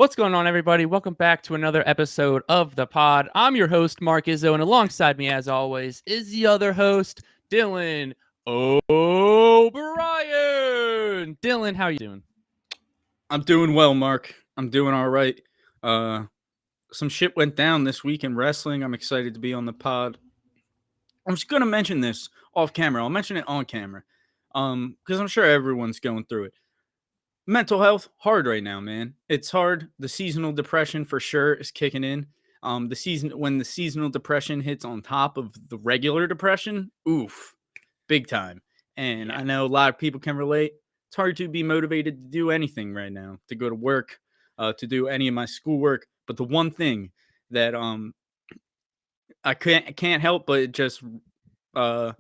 What's going on, everybody? Welcome back to another episode of the pod. I'm your host, Mark Izzo, and alongside me, as always, is the other host, Dillon O'Brien. Dillon, how you doing? I'm doing well, Mark. I'm doing all right. Some shit went down this week in wrestling. I'm excited to be on the pod. I'm just gonna mention this off camera. I'll mention it on camera, because I'm sure everyone's going through it. Mental health hard right now, man. It's hard. The seasonal depression for sure is kicking in. When the seasonal depression hits on top of the regular depression, oof, big time. And Yeah. I know a lot of people can relate. It's hard to be motivated to do anything right now, to go to work, to do any of my schoolwork. But the one thing that I can't help but just uh,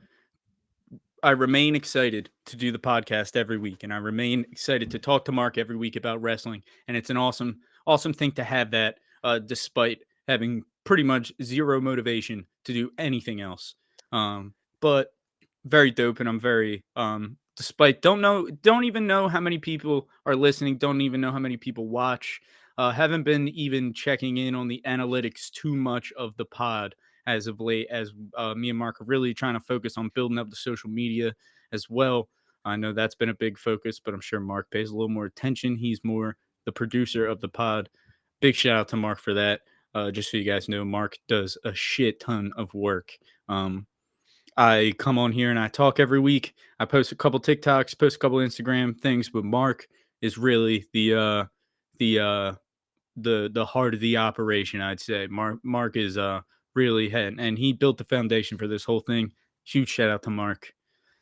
I remain excited to do the podcast every week, and I remain excited to talk to Mark every week about wrestling. And it's an awesome thing to have that, despite having pretty much zero motivation to do anything else. But very dope, and I'm very despite don't even know how many people are listening, don't even know how many people watch. Haven't been even checking in on the analytics too much of the pod as of late, as me and Mark are really trying to focus on building up the social media as well. I know that's been a big focus, but I'm sure Mark pays a little more attention. He's more the producer of the pod. Big shout out to Mark for that. Just so you guys know, Mark does a shit ton of work. I come on here and I talk every week. I post a couple TikToks, post a couple Instagram things, but Mark is really the heart of the operation, I'd say. Mark is really head, and he built the foundation for this whole thing. Huge shout out to Mark.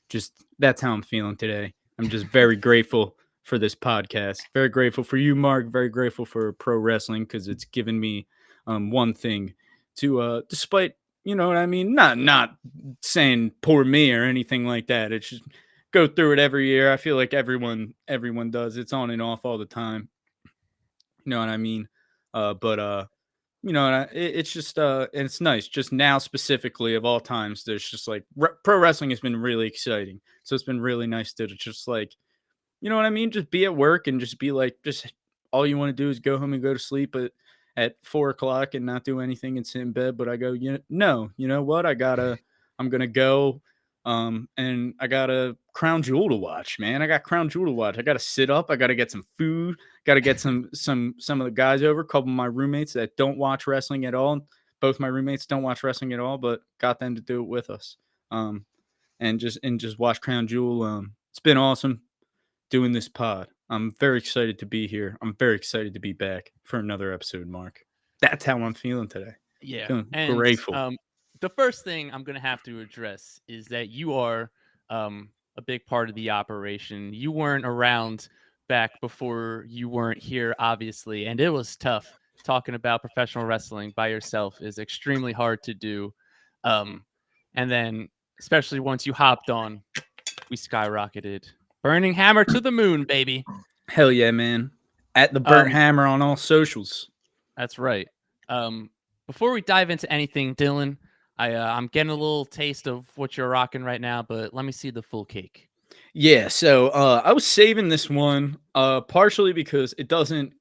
Just that's how I'm feeling today. I'm just very grateful for this podcast. Very grateful for you, Mark. Very grateful for pro wrestling because it's given me one thing to despite, you know what I mean, not saying poor me or anything like that. It's just go through it every year. I feel like everyone does. It's on and off all the time. You know what I mean? But you know, and it's just and it's nice. Just now, specifically of all times, there's just like pro wrestling has been really exciting. So it's been really nice to just like, you know what I mean? Just be at work and just be like, just all you want to do is go home and go to sleep at 4 o'clock and not do anything and sit in bed. But I go, no, you know what? I'm gonna go, and I got a Crown Jewel to watch, man. I got Crown Jewel to watch. I got to sit up. I got to get some food. Got to get some of the guys over. A couple of my roommates that don't watch wrestling at all. Both my roommates don't watch wrestling at all, but got them to do it with us. And just watch Crown Jewel. It's been awesome doing this pod. I'm very excited to be here. I'm very excited to be back for another episode, Mark. That's how I'm feeling today. Yeah. Feeling And grateful. the first thing I'm going to have to address is that you are a big part of the operation. You weren't around back before you weren't here, obviously, and it was tough. Talking about professional wrestling by yourself is extremely hard to do. Um, and then, especially once you hopped on, we skyrocketed. Burning Hammer to the moon, baby. Hell yeah, man. At the Burnt Um, Hammer on all socials. That's right. Um, Before we dive into anything, Dylan, I'm getting a little taste of what you're rocking right now, but let me see the full cake. Yeah, so I was saving this one partially because it doesn't,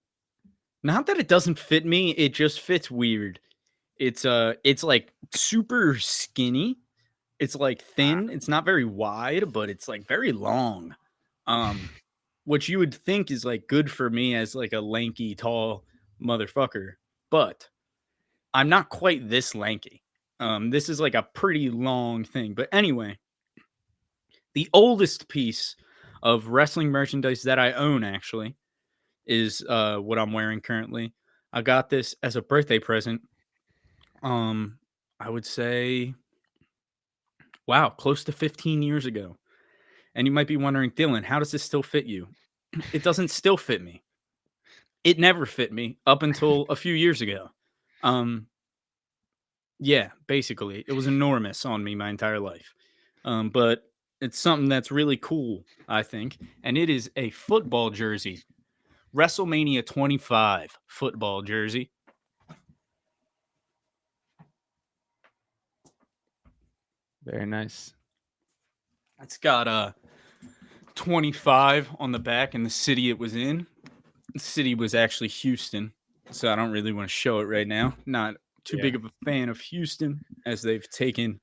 not that it doesn't fit me, it just fits weird. It's like super skinny. It's like thin. It's not very wide, but it's like very long. Which you would think is like good for me as like a lanky, tall motherfucker, but I'm not quite this lanky. This is like a pretty long thing. But anyway, the oldest piece of wrestling merchandise that I own actually is what I'm wearing currently. I got this as a birthday present. Um, I would say, wow, close to 15 years ago. And you might be wondering, Dylan, how does this still fit you? It doesn't still fit me. It never fit me up until a few years ago. Yeah, basically, it was enormous on me my entire life. But it's something that's really cool, I think, and it is a football jersey, WrestleMania 25 football jersey. Very nice. It's got 25 on the back and the city it was in. city was actually Houston, so I don't really want to show it right now. Not too Yeah, big of a fan of Houston, as they've taken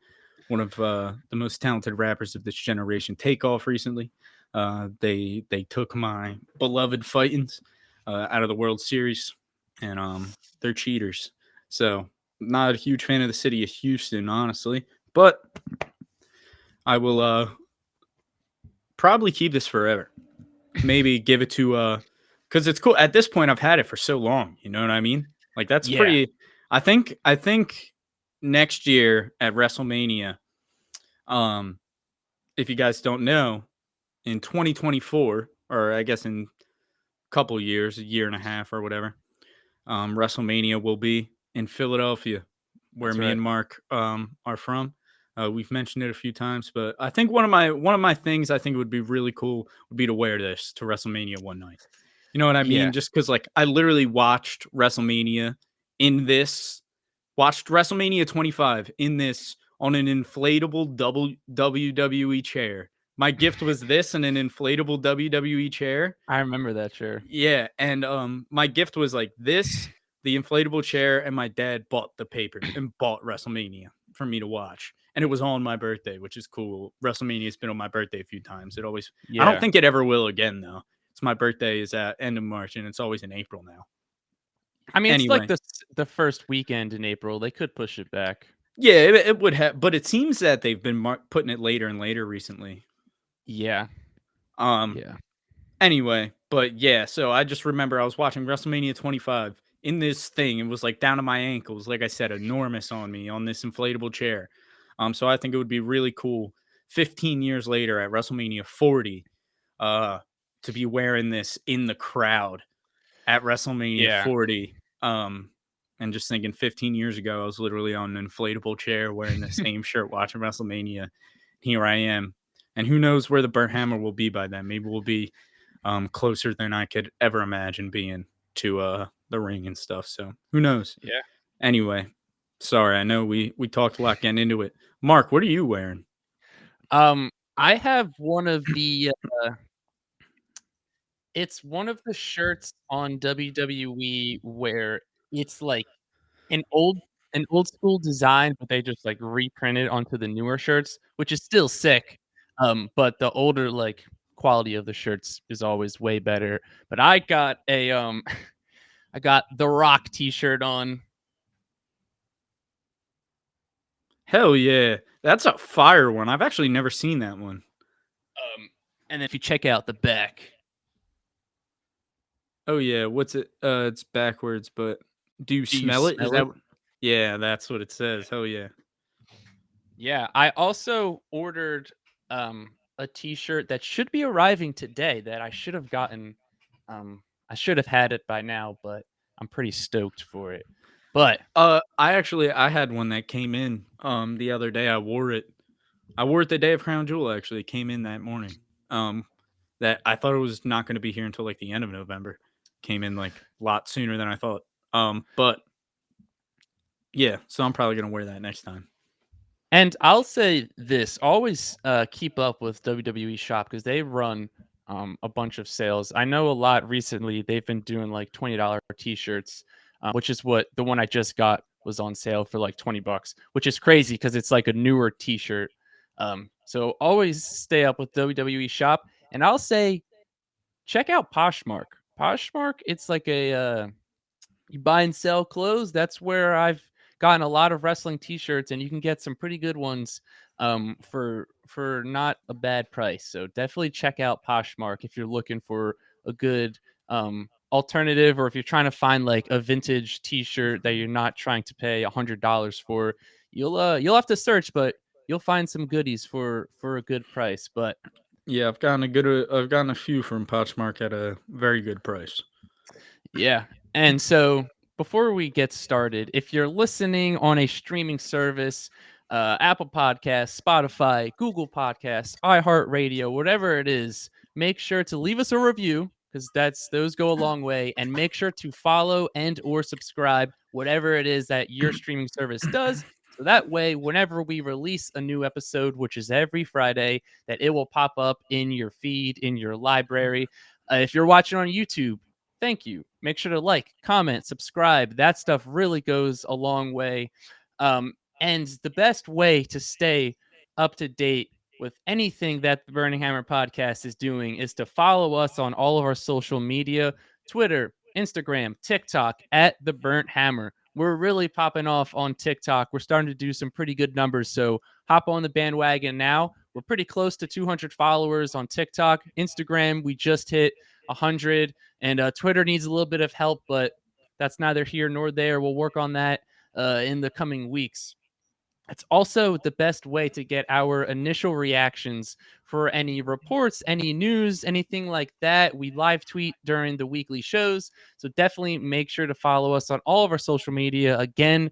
one of the most talented rappers of this generation take off recently. They took my beloved Fightins out of the World Series, and they're cheaters. So not a huge fan of the city of Houston, honestly. But I will probably keep this forever. Maybe give it to because it's cool. At this point, I've had it for so long. You know what I mean? Like that's yeah, pretty. I think next year at WrestleMania, um, if you guys don't know, in 2024, or I guess in a couple years, a year and a half or whatever, WrestleMania will be in Philadelphia, where that's me right. and Mark are from. We've mentioned it a few times, but I think one of my things I think would be really cool would be to wear this to WrestleMania one night. You know what I Yeah, mean? Just because like I literally watched WrestleMania in this, watched WrestleMania 25 in this on an inflatable WWE chair. My gift was this and an inflatable WWE chair. I remember that. Sure. Yeah, and my gift was like this, the inflatable chair, and my dad bought the paper and bought WrestleMania for me to watch. And it was on my birthday, which is cool. WrestleMania's been on my birthday a few times. I don't Yeah, think it ever will again though. It's my birthday is at end of March and it's always in April now. I mean it's like Anyway, the first weekend in April. They could push it back. yeah, it would have, but it seems that they've been putting it later and later recently. Yeah, Um, yeah, Anyway, but yeah, so I just remember I was watching WrestleMania 25 in this thing. It was like down to my ankles, like I said, enormous on me on this inflatable chair. So I think it would be really cool 15 years later at WrestleMania 40 uh to be wearing this in the crowd at WrestleMania yeah, 40. And just thinking 15 years ago, I was literally on an inflatable chair wearing the same shirt watching WrestleMania. Here I am. And who knows where the burnt hammer will be by then? Maybe we'll be closer than I could ever imagine being to the ring and stuff. So who knows? yeah. Anyway, sorry, I know we talked a lot getting into it. Mark, what are you wearing? I have one of the it's one of the shirts on WWE where it's like an old an old school design, but they just like reprinted onto the newer shirts, which is still sick. But the older like quality of the shirts is always way better. But I got a I got the Rock t-shirt on. Hell yeah, that's a fire one. I've actually never seen that one. And if you check out the back, Oh yeah, what's it? It's backwards, but do you do you smell it? Is smell that? it? Yeah, that's what it says. Hell yeah. Yeah, I also ordered a t-shirt that should be arriving today that I should have gotten. I should have had it by now, but I'm pretty stoked for it. But I had one that came in the other day. I wore it. I wore it the day of Crown Jewel. Actually, it came in that morning. Um, that I thought it was not going to be here until like the end of November. Came in like a lot sooner than I thought. But yeah, so I'm probably gonna wear that next time. and I'll say this: always keep up with WWE Shop because they run a bunch of sales. I know a lot recently. They've been doing like $20 t-shirts, which is what the one I just got was on sale for like $20, which is crazy because it's like a newer t-shirt. So always stay up with WWE Shop, and I'll say check out Poshmark. Poshmark, it's like a you buy and sell clothes. That's where I've gotten a lot of wrestling t-shirts, and you can get some pretty good ones for not a bad price. So definitely check out Poshmark if you're looking for a good alternative, or if you're trying to find like a vintage t-shirt that you're not trying to pay $100 for. You'll have to search, but you'll find some goodies for a good price. But Yeah, I've gotten a few from Pochmark at a very good price. yeah. And so before we get started, if you're listening on a streaming service, Apple Podcasts, Spotify, Google Podcasts, iHeartRadio, whatever it is, make sure to leave us a review because those go a long way, and make sure to follow and or subscribe whatever it is that your streaming service does. So that way, whenever we release a new episode, which is every Friday, that it will pop up in your feed, in your library. If you're watching on YouTube, thank you. Make sure to like, comment, subscribe. That stuff really goes a long way. And the best way to stay up to date with anything that the Burning Hammer podcast is doing is to follow us on all of our social media: Twitter, Instagram, TikTok at the Burnt Hammer. We're really popping off on TikTok. We're starting to do some pretty good numbers. So hop on the bandwagon now. We're pretty close to 200 followers on TikTok. Instagram, we just hit 100. And Twitter needs a little bit of help, but that's neither here nor there. We'll work on that in the coming weeks. It's also the best way to get our initial reactions for any reports, any news, anything like that. We live tweet during the weekly shows. So definitely make sure to follow us on all of our social media. Again,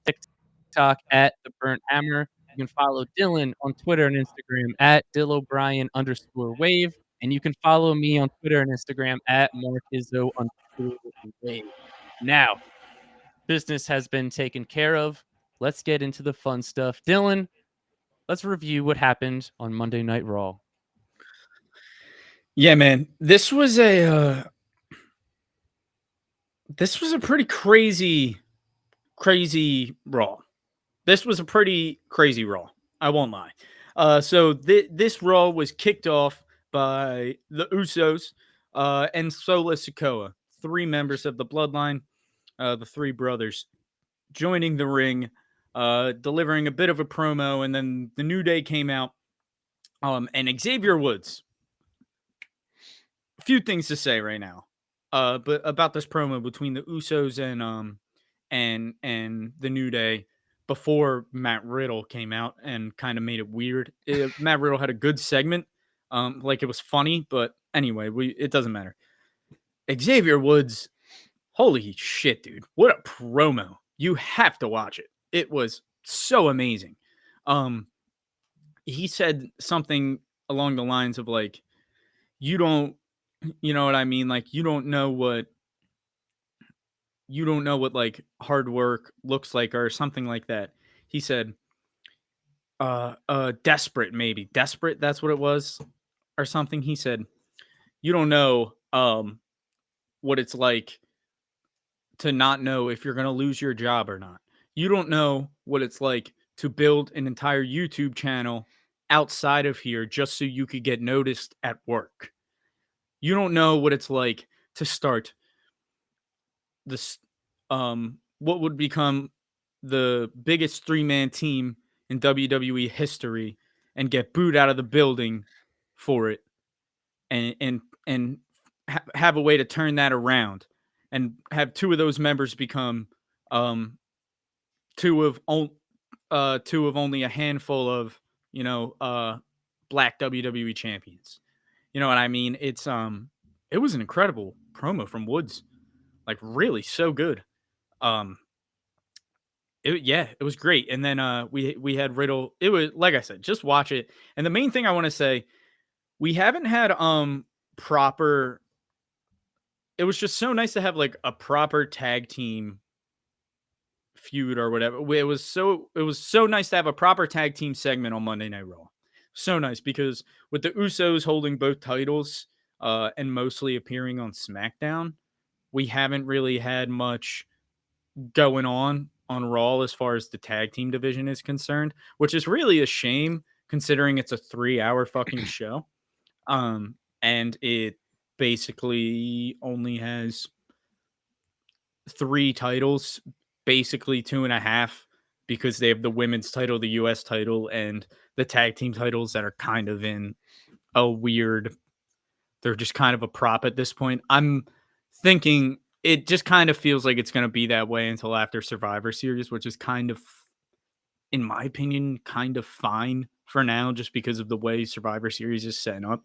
TikTok at the Burnt Hammer. You can follow Dillon on Twitter and Instagram at DillO'Brien_wave. And you can follow me on Twitter and Instagram at MarkIzzo_wave. Now, business has been taken care of. Let's get into the fun stuff. Dillon, let's review what happened on Monday Night Raw. Yeah, man, this was a pretty crazy Raw. This was a pretty crazy Raw. I won't lie. So this Raw was kicked off by the Usos and Solo Sikoa, 3 members of the Bloodline, the 3 brothers, joining the ring, delivering a bit of a promo, and then the New Day came out. And Xavier Woods. A few things to say right now, but about this promo between the Usos and the New Day before Matt Riddle came out and kind of made it weird. Matt Riddle had a good segment, like it was funny, but anyway, it doesn't matter. Xavier Woods, holy shit, dude! What a promo! You have to watch it. It was so amazing. He said something along the lines of like, you know what I mean? Like, you don't know what like hard work looks like, or something like that. He said, desperate, maybe. Desperate, that's what it was, or something. He said, you don't know what it's like to not know if you're going to lose your job or not. You don't know what it's like to build an entire YouTube channel outside of here just so you could get noticed at work. You don't know what it's like to start this what would become the biggest 3-man team in WWE history and get booed out of the building for it, and have a way to turn that around and have 2 of those members become two of only a handful of black WWE champions. You know what I mean? It was an incredible promo from Woods. Like, really so good. It was great. And then we had Riddle. It was, like I said, just watch it. And the main thing I want to say, we haven't had proper. It was just so nice to have like a proper tag team feud or whatever. It was so nice to have a proper tag team segment on Monday Night Raw. So nice, because with the Usos holding both titles and mostly appearing on SmackDown, we haven't really had much going on Raw as far as the tag team division is concerned, which is really a shame considering it's a 3-hour fucking show. And it basically only has 3 titles, basically 2.5, because they have the women's title, the US title, and the tag team titles that are kind of in a weird, they're just kind of a prop at this point. I'm thinking it just kind of feels like it's going to be that way until after Survivor Series, which is kind of, in my opinion, kind of fine for now, just because of the way Survivor Series is set up.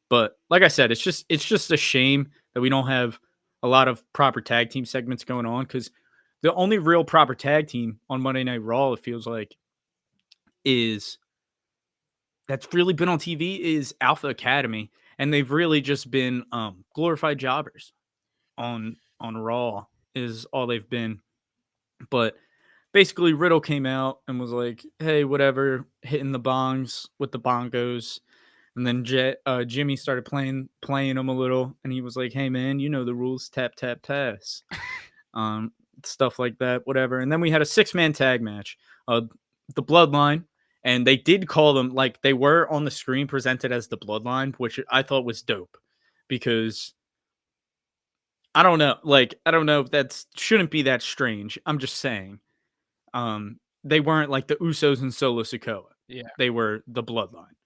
But like I said, it's just a shame that we don't have a lot of proper tag team segments going on, because the only real proper tag team on Monday Night Raw, it feels like, that's really been on TV is Alpha Academy, and they've really just been glorified jobbers on Raw is all they've been. But basically, Riddle came out and was like, hey, whatever, hitting the bongs with the bongos. And then Jimmy started playing him a little, and he was like, "Hey man, you know the rules: tap tap pass." Um, Stuff like that, whatever. And then we had a 6-man tag match. The Bloodline, and they did call them, like, they were on the screen presented as the Bloodline, which I thought was dope because I don't know if that shouldn't be that strange. I'm just saying. They weren't like the Usos and Solo Sikoa. Yeah. They were the Bloodline,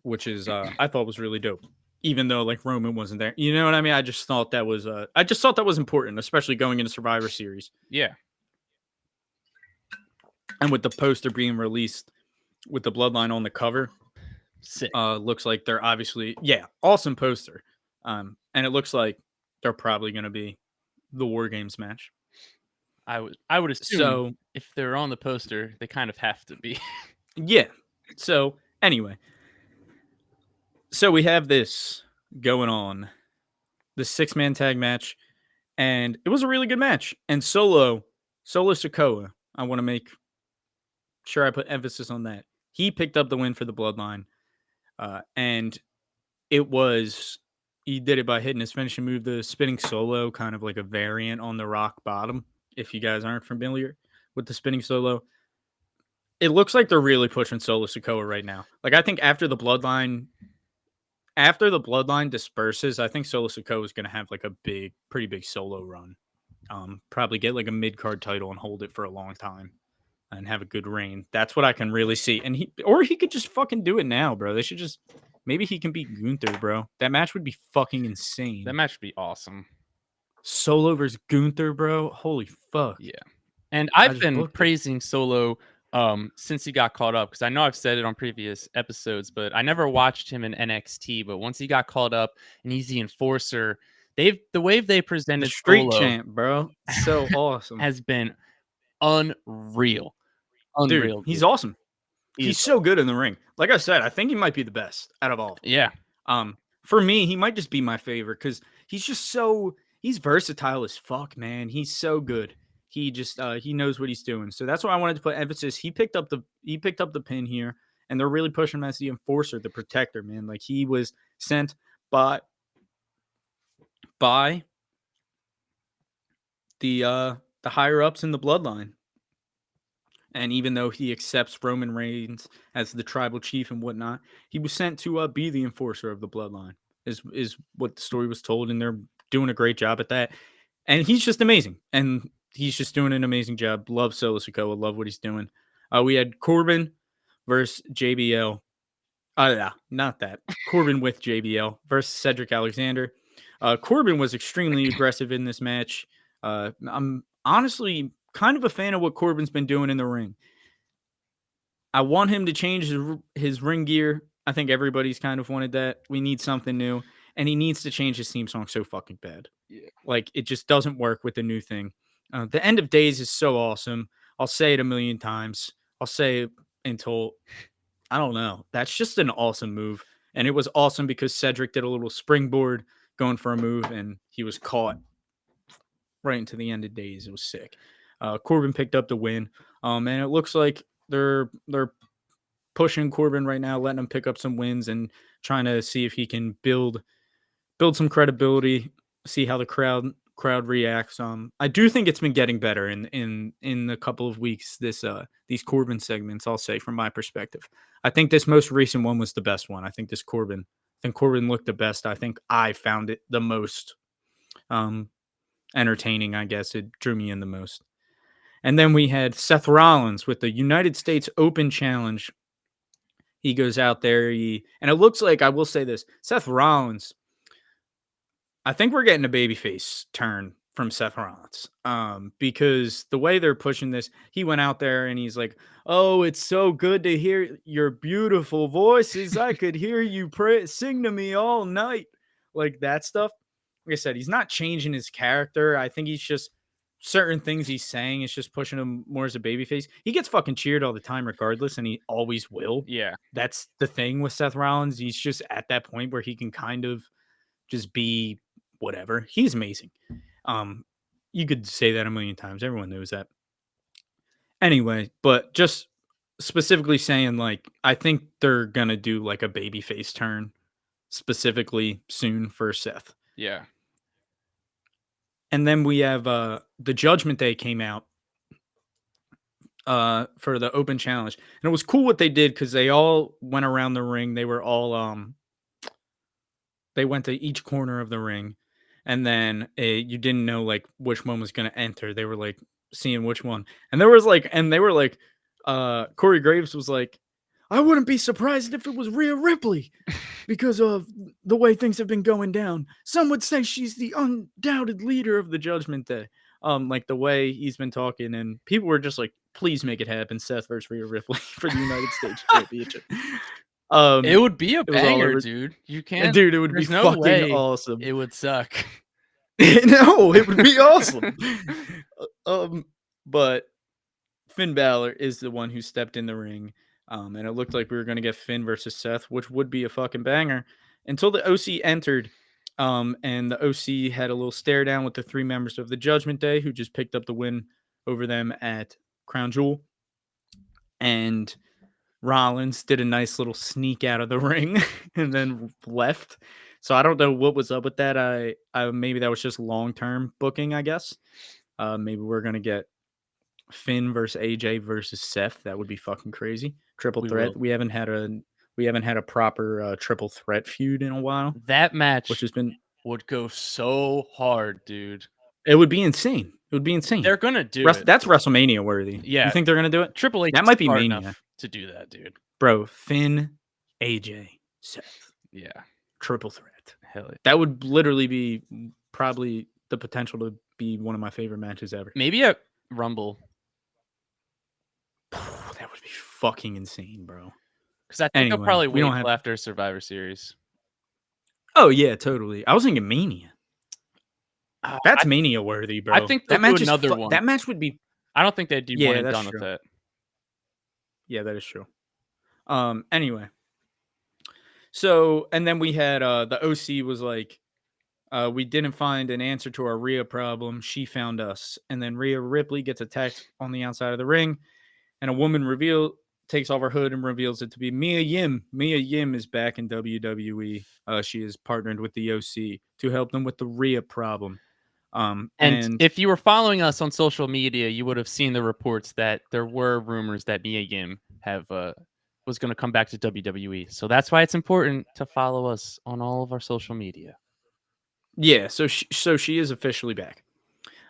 which is I thought was really dope. Even though like Roman wasn't there, you know what I mean? I just thought that was important, especially going into Survivor Series. Yeah. And with the poster being released with the Bloodline on the cover, Sick. looks like they're obviously awesome poster. And it looks like they're probably going to be the War Games match. I would assume So if they're on the poster, they kind of have to be. yeah. So anyway, so we have this going on, the 6-man tag match, and it was a really good match. And Solo Sikoa, I want to make sure I put emphasis on that. He picked up the win for the Bloodline, and he did it by hitting his finishing move, the spinning solo, kind of like a variant on the Rock Bottom. If you guys aren't familiar with the spinning solo, it looks like they're really pushing Solo Sikoa right now. Like, I think after the Bloodline disperses, I think Solo Sikoa is going to have like a pretty big solo run. Probably get like a mid-card title and hold it for a long time and have a good reign. That's what I can really see. And he could just fucking do it now, bro. They should just, maybe he can beat Gunther, bro. That match would be fucking insane. That match would be awesome. Solo versus Gunther, bro. Holy fuck. Yeah. And I've been praising Solo since he got caught up, because I know I've said it on previous episodes, but I never watched him in NXT. But once he got caught up and he's the enforcer, the way they presented the street Solo champ, bro, so awesome, has been unreal. Dude, he's awesome. He's so good in the ring. Like I said, I think he might be the best out of all. Yeah. For me, he might just be my favorite because he's versatile as fuck, man. He's so good. He just he knows what he's doing. So that's why I wanted to put emphasis. He picked up the pin here, and they're really pushing him as the enforcer, the protector, man. Like, he was sent by the higher ups in the Bloodline. And even though he accepts Roman Reigns as the tribal chief and whatnot, he was sent to be the enforcer of the Bloodline, is what the story was told, and they're doing a great job at that. And he's just amazing, and he's just doing an amazing job. Love Solo Sikoa, love what he's doing. We had Corbin versus JBL. Not that. Corbin with JBL versus Cedric Alexander. Corbin was extremely aggressive in this match. I'm honestly kind of a fan of what Corbin's been doing in the ring. I want him to change his ring gear. I think everybody's kind of wanted that. We need something new. And he needs to change his theme song so fucking bad. Yeah. Like, it just doesn't work with the new thing. The End of Days is so awesome. I'll say it a million times. I'll say it until, I don't know. That's just an awesome move. And it was awesome because Cedric did a little springboard going for a move, and he was caught right into the End of Days. It was sick. Corbin picked up the win. And it looks like they're pushing Corbin right now, letting him pick up some wins and trying to see if he can build some credibility, see how the crowd reacts. I do think it's been getting better in a couple of weeks, these Corbin segments, I'll say, from my perspective. I think this most recent one was the best one. I think Corbin looked the best. I think I found it the most entertaining, I guess. It drew me in the most. And then we had Seth Rollins with the United States Open Challenge. He goes out there, and it looks like, I will say this, Seth Rollins, I think we're getting a babyface turn from Seth Rollins, because the way they're pushing this, he went out there and he's like, "Oh, it's so good to hear your beautiful voices. I could hear you sing to me all night." Like, that stuff. Like I said, he's not changing his character. I think he's just, certain things he's saying is just pushing him more as a babyface. He gets fucking cheered all the time regardless, and he always will. Yeah. That's the thing with Seth Rollins. He's just at that point where he can kind of just be whatever. He's amazing. You could say that a million times. Everyone knows that. Anyway, but just specifically saying like I think they're gonna do like a babyface turn specifically soon for Seth. Yeah. And then we have the Judgment Day came out for the open challenge. And it was cool what they did because they all went around the ring. They were all they went to each corner of the ring, and then you didn't know like which one was gonna enter. They were like seeing which one. And there was like and they were like Corey Graves was like, I wouldn't be surprised if it was Rhea Ripley because of the way things have been going down. Some would say she's the undoubted leader of the Judgment Day. Like the way he's been talking, and people were just like, please make it happen, Seth versus Rhea Ripley for the United States Championship. It would be a it was all banger, over. dude. You can't. Dude, it would be There's no fucking way awesome. it would suck. No, it would be awesome. But Finn Balor is the one who stepped in the ring. And it looked like we were going to get Finn versus Seth, which would be a fucking banger until the OC entered. And the OC had a little stare down with the 3 members of the Judgment Day who just picked up the win over them at Crown Jewel. And Rollins did a nice little sneak out of the ring and then left. So I don't know what was up with that. I maybe that was just long-term booking, I guess. Maybe we're going to get Finn versus AJ versus Seth. That would be fucking crazy. Triple threat. We haven't had a proper triple threat feud in a while. That match which has been would go so hard, dude. It would be insane. It would be insane. They're gonna do it. That's WrestleMania worthy. Yeah. You think they're gonna do it? Triple H that might be smart Mania enough to do that, dude. Bro, Finn, AJ, Seth. Yeah. Triple threat. Hell yeah. That would literally be probably the potential to be one of my favorite matches ever. Maybe a Rumble. That would be fucking insane, bro. Because I think they'll probably wait until after Survivor Series. Oh yeah, totally. I was thinking Mania. That's Mania worthy, bro. I think that match is another one. That match would be. I don't think they'd do one and done with that. Yeah, that is true. Anyway. So, and then we had the OC was like, we didn't find an answer to our Rhea problem. She found us. And then Rhea Ripley gets attacked on the outside of the ring. And a woman takes off her hood and reveals it to be Mia Yim. Mia Yim is back in WWE. She is partnered with the OC to help them with the Rhea problem. And if you were following us on social media, you would have seen the reports that there were rumors that Mia Yim was going to come back to WWE. So that's why it's important to follow us on all of our social media. Yeah, so she is officially back.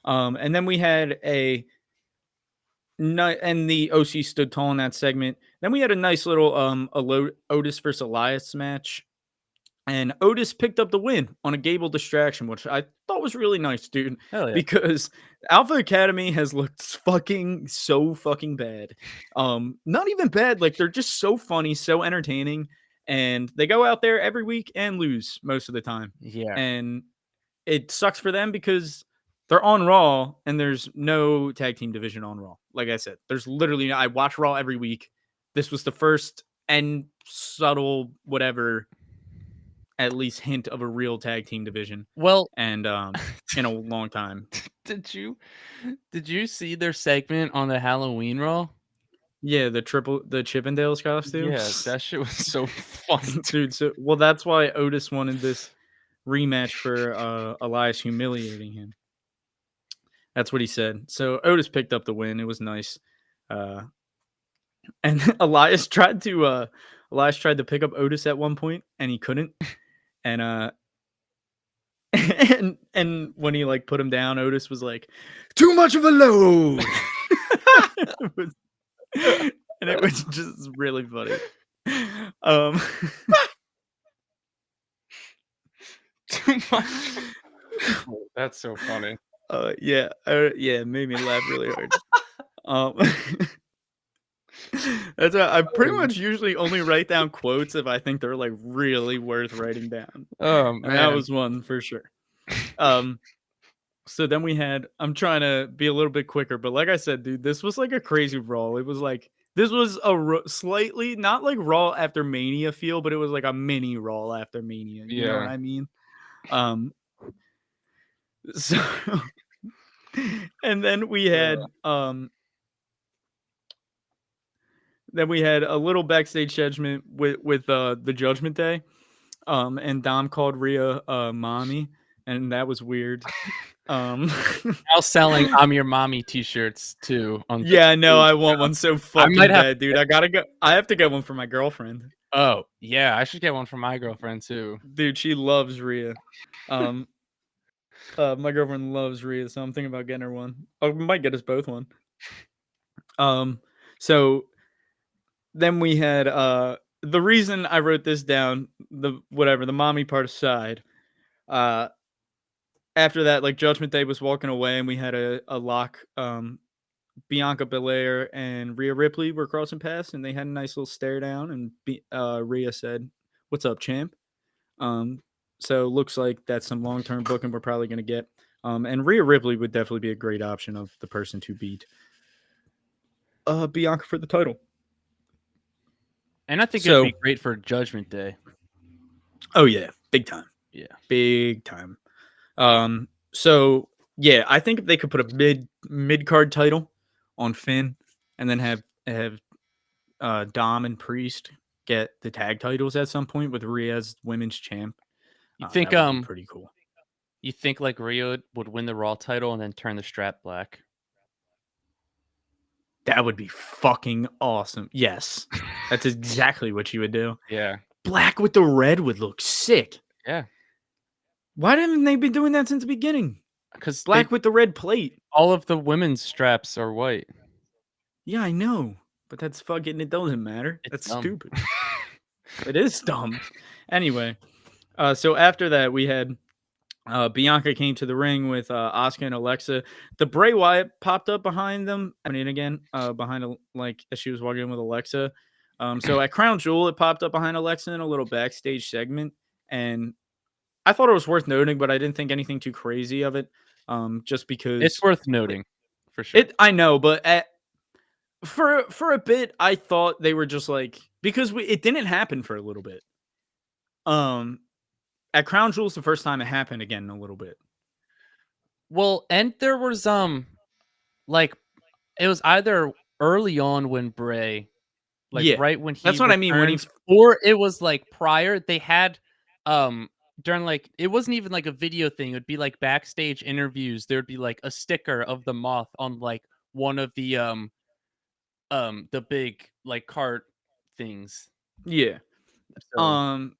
And then we had and the OC stood tall in that segment. Then we had a nice little Otis versus Elias match. And Otis picked up the win on a Gable distraction, which I thought was really nice, dude. Hell yeah. Because Alpha Academy has looked so fucking bad. Not even bad. Like, they're just so funny, so entertaining. And they go out there every week and lose most of the time. Yeah. And it sucks for them because they're on Raw and there's no tag team division on Raw. Like I said, there's literally, I watch Raw every week. This was the first and subtle, whatever, at least hint of a real tag team division. Well, and in a long time. Did you see their segment on the Halloween Raw? Yeah, the Chippendales costumes. Yeah, that shit was so funny, dude. So that's why Otis wanted this rematch for Elias humiliating him. That's what he said. So Otis picked up the win. It was nice. And Elias tried to pick up Otis at one point, and he couldn't. And and when he like put him down, Otis was like, "Too much of a load." And it was just really funny. Too much. That's so funny. Yeah, it made me laugh really hard. That's I pretty much usually only write down quotes if I think they're like really worth writing down. And that was one for sure. So then we had, I'm trying to be a little bit quicker, but like I said, dude, this was like a crazy Raw. It was like, this was a slightly, not like Raw after Mania feel, but it was like a mini Raw after Mania. You know what I mean? So, and then we had, then we had a little backstage segment with the Judgment Day. And Dom called Rhea mommy, and that was weird. Um, Now selling "I'm Your Mommy" T-shirts too on yeah, I know. WWE I want Crown. one so I might fucking have bad, to dude. get. I gotta go. I have to get one for my girlfriend. Oh yeah, I should get one for my girlfriend too. Dude, she loves Rhea. Um, my girlfriend loves Rhea, so I'm thinking about getting her one. Oh, we might get us both one. So then we had the reason I wrote this down, the mommy part aside. Uh, After that, like Judgment Day was walking away, and we had a lock. Bianca Belair and Rhea Ripley were crossing paths, and they had a nice little stare down. And Rhea said, "What's up, champ?" Um, so looks like that's some long term booking we're probably going to get. And Rhea Ripley would definitely be a great option of the person to beat Bianca for the title. And I think it'd So, be great for Judgment Day. oh yeah, big time, Yeah. big time. So yeah, I think if they could put a mid card title on Finn, and then have Dom and Priest get the tag titles at some point with Rhea as women's champ, You think that would be pretty cool. you think like Rhea would win the Raw title and then turn the strap black? That would be fucking awesome. Yes, that's exactly what she would do. Yeah. Black with the red would look sick. Yeah. Why didn't they be doing that since the beginning? Because Black with the red plate. all of the women's straps are white. Yeah, I know, but that's fucking. It doesn't matter. It's That's dumb. stupid. It is dumb. Anyway, so after that we had Bianca came to the ring with Asuka and Alexa. The Bray Wyatt popped up behind them. I mean, again, behind like as she was walking in with Alexa. So at Crown Jewel, it popped up behind Alexa in a little backstage segment, and I thought it was worth noting, but I didn't think anything too crazy of it. Just because It's worth noting, for sure. I know, but for a bit, I thought they were just like because it didn't happen for a little bit. At Crown Jewel's the first time it happened again in a little bit. Well, and there was like it was either early on when Bray, like Yeah, right when he that's what I mean, when he returns, or it was like prior. They had during like it wasn't even like a video thing. It would be like backstage interviews. There'd be like a sticker of the moth on like one of the big like cart things. Yeah. So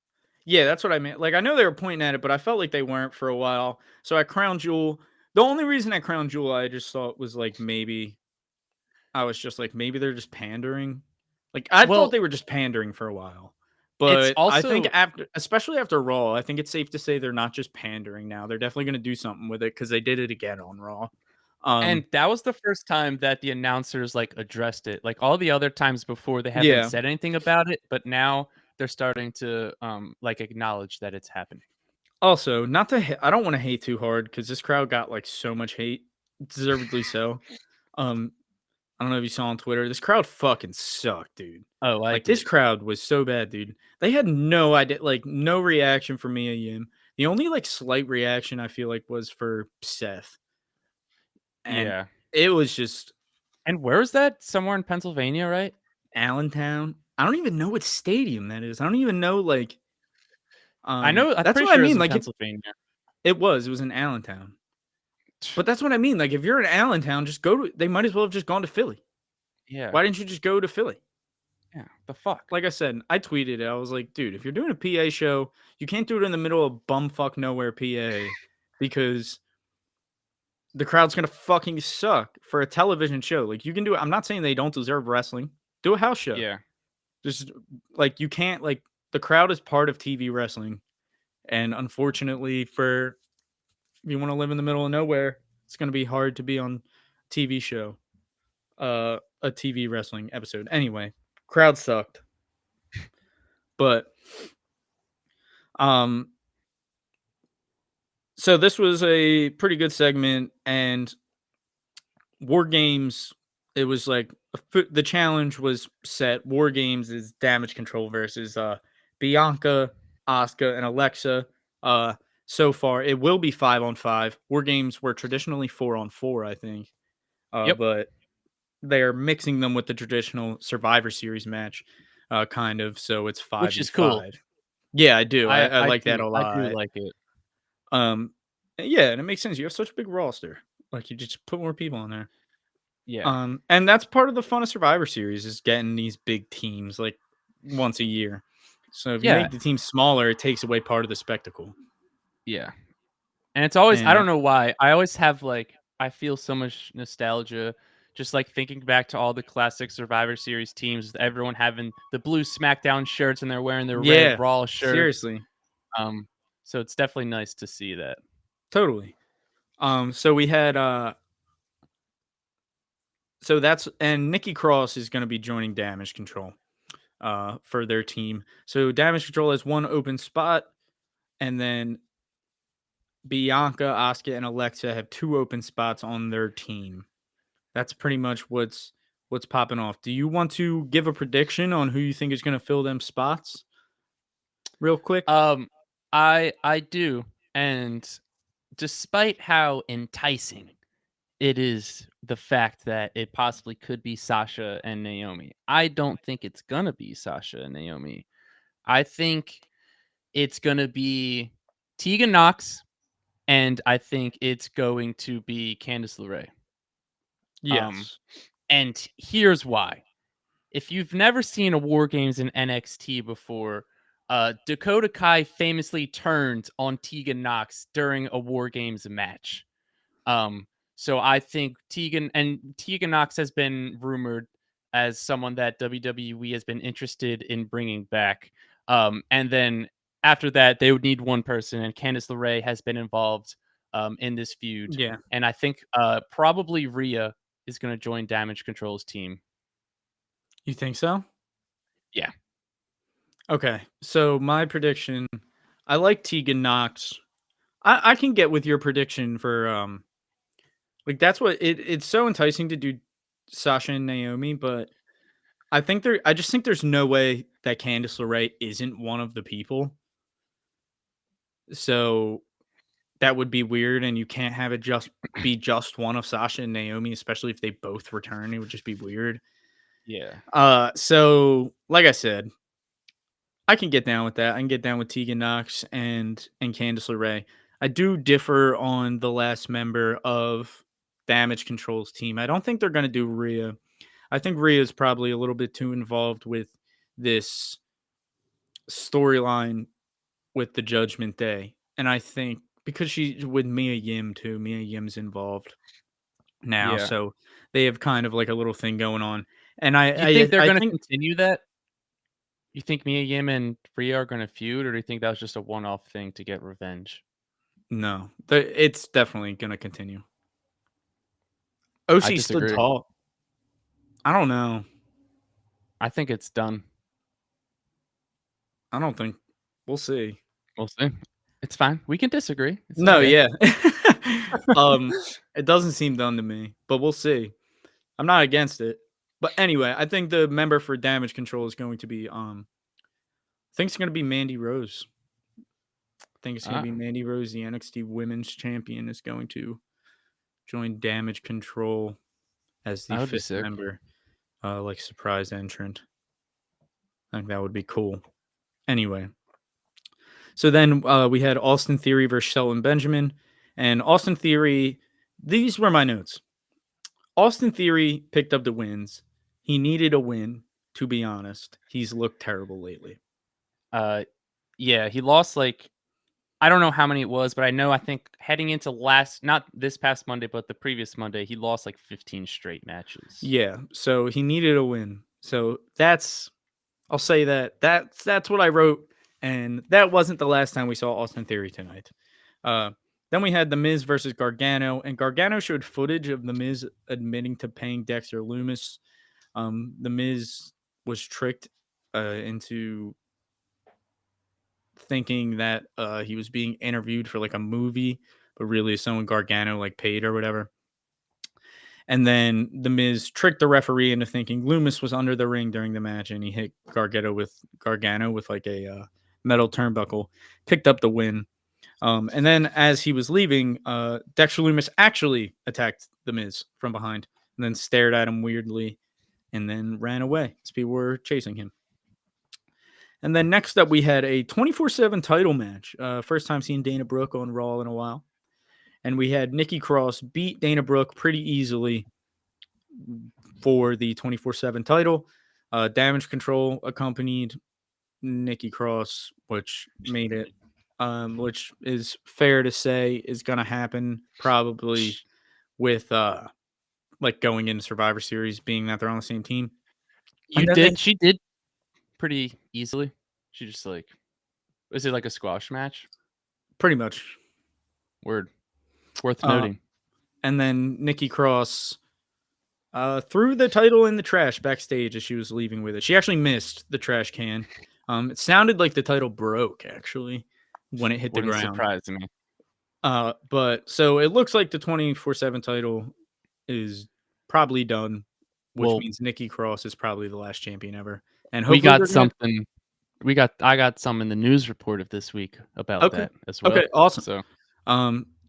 Yeah, that's what I meant. Like, I know they were pointing at it, but I felt like they weren't for a while. So at Crown Jewel, the only reason at Crown Jewel I just thought was like maybe I was just like maybe they're just pandering. Like I thought well, they were just pandering for a while. it's But I think also after especially after Raw, I think it's safe to say they're not just pandering now. They're definitely going to do something with it cuz they did it again on Raw. and that was the first time that the announcers like addressed it. Like all the other times before, they haven't Yeah. said anything about it, but now they're starting to like acknowledge that it's happened. Also, not to I don't want to hate too hard cuz this crowd got like so much hate, deservedly so. Um I don't know if you saw on Twitter. This crowd fucking sucked, dude. Oh, I Like this did. crowd was so bad, dude. They had no idea, like no reaction for Mia Yim. The only like slight reaction I feel like was for Seth, and Yeah. it was just And where is that? Somewhere in Pennsylvania, right? Allentown. I don't even know what stadium that is. I don't even know like. I know. I'm That's pretty what I sure it was mean. in Like Pennsylvania. it was in Allentown. But that's what I mean. Like if you're in Allentown, just go to. They might as well have just gone to Philly. Yeah. Why didn't you just go to Philly? Yeah. The fuck. Like I said, I tweeted it. I was like, dude, if you're doing a PA show, you can't do it in the middle of bumfuck nowhere PA because the crowd's gonna fucking suck for a television show. Like you can do it. I'm not saying they don't deserve wrestling. Do a house show. Yeah. Just like you can't like the crowd is part of TV wrestling. And unfortunately for if you want to live in the middle of nowhere, it's gonna be hard to be on TV show. A TV wrestling episode. Anyway, crowd sucked. But um so this was a pretty good segment and War Games it was like the challenge was set. War Games is Damage Control versus Bianca, Asuka and Alexa. So far it will be 5-on-5. War Games were traditionally 4-on-4, I think. Yep. But they're mixing them with the traditional Survivor Series match, kind of. So it's which is cool. 5v5. Yeah, I do. I like that a I do lot. like it. Um, yeah, and it makes sense. You have such a big roster. Like you just put more people on there. Yeah. And that's part of the fun of Survivor Series is getting these big teams like once a year. So if you Yeah. make the team smaller, it takes away part of the spectacle. Yeah. And it's always, I And don't know why. I always have like, I feel so much nostalgia just like thinking back to all the classic Survivor Series teams, with everyone having the blue Smackdown shirts and they're wearing their red yeah, Raw shirts. seriously, Um, so it's definitely nice to see that. totally. So we had so that's and Nikki Cross is going to be joining Damage Control for their team. So Damage Control has one open spot, and then Bianca, Asuka, and Alexa have two open spots on their team. That's pretty much what's popping off. Do you want to give a prediction on who you think is going to fill them spots real quick? Um, I do, and despite how enticing it is the fact that it possibly could be Sasha and Naomi, I don't think it's gonna be Sasha and Naomi. I think it's gonna be Tegan Knox, and I think it's going to be Candice LeRae. Um, Yes. and here's why. If you've never seen a War Games in NXT before, Dakota Kai famously turned on Tegan Knox during a War Games match. Um, so I think Tegan Knox has been rumored as someone that WWE has been interested in bringing back. And then after that, they would need one person, and Candice LeRae has been involved in this feud. Yeah. And I think probably Rhea is going to join Damage Control's team. You think so? Yeah. Okay. So my prediction, I like Tegan Knox. I can get with your prediction for like that's what it's so enticing to do Sasha and Naomi, but I just think there's no way that Candice LeRae isn't one of the people. So that would be weird, and you can't have it just be just one of Sasha and Naomi, especially if they both return. It would just be weird. Yeah. So like I said, I can get down with that. I can get down with Tegan Knox and Candice LeRae. I do differ on the last member of Damage Control's team. I don't think they're going to do Rhea. I think Rhea is probably a little bit too involved with this storyline with the Judgment Day. And I think because she's with Mia Yim too, Mia Yim's involved now. Yeah. So they have kind of like a little thing going on. And Do you think they're I going to think continue that? You think Mia Yim and Rhea are going to feud, or do you think that was just a one-off thing to get revenge? no, it's definitely going to continue. I OC stood disagree. tall. I don't know. I think it's done. I don't think we'll see. We'll see. It's fine. We can disagree. It's No, okay. yeah. It doesn't seem done to me, but we'll see. I'm not against it. But anyway, I think the member for Damage Control is going to be I think it's going to be Mandy Rose. I think it's going to be Mandy Rose, the NXT Women's Champion, is going to join Damage Control as the That would be fifth sick. member, like surprise entrant. I think that would be cool. Anyway, so then we had Austin Theory versus Shelton Benjamin, and Austin Theory. These were my notes. Austin Theory picked up the wins. He needed a win, to be honest. He's looked terrible lately. Yeah, he lost like, I don't know how many it was, but I think heading into not this past Monday, but the previous Monday, he lost like 15 straight matches. Yeah, so he needed a win. So I'll say that's what I wrote, and that wasn't the last time we saw Austin Theory tonight. Then we had The Miz versus Gargano, and Gargano showed footage of The Miz admitting to paying Dexter Lumis. The Miz was tricked into thinking that he was being interviewed for like a movie, but really someone Gargano like paid or whatever. And then The Miz tricked the referee into thinking Lumis was under the ring during the match, and he hit Gargano with like a metal turnbuckle, picked up the win. And then as he was leaving, Dexter Lumis actually attacked The Miz from behind, and then stared at him weirdly, and then ran away as people were chasing him. And then next up, we had a 24/7 title match. First time seeing Dana Brooke on Raw in a while. And we had Nikki Cross beat Dana Brooke pretty easily for the 24/7 title. Damage Control accompanied Nikki Cross, which made it, which is fair to say is going to happen probably with like going into Survivor Series, being that they're on the same team. She did pretty easily. She just like, was it like a squash match? Pretty much. Word. Worth noting. And then Nikki Cross threw the title in the trash backstage as she was leaving with it. She actually missed the trash can. It sounded like the title broke, actually, when it hit the ground. Surprise me. But so it looks like the 24/7 title is probably done, which means Nikki Cross is probably the last champion ever. And we got something. I got some in the news report of this week about that as well. Okay, awesome. So,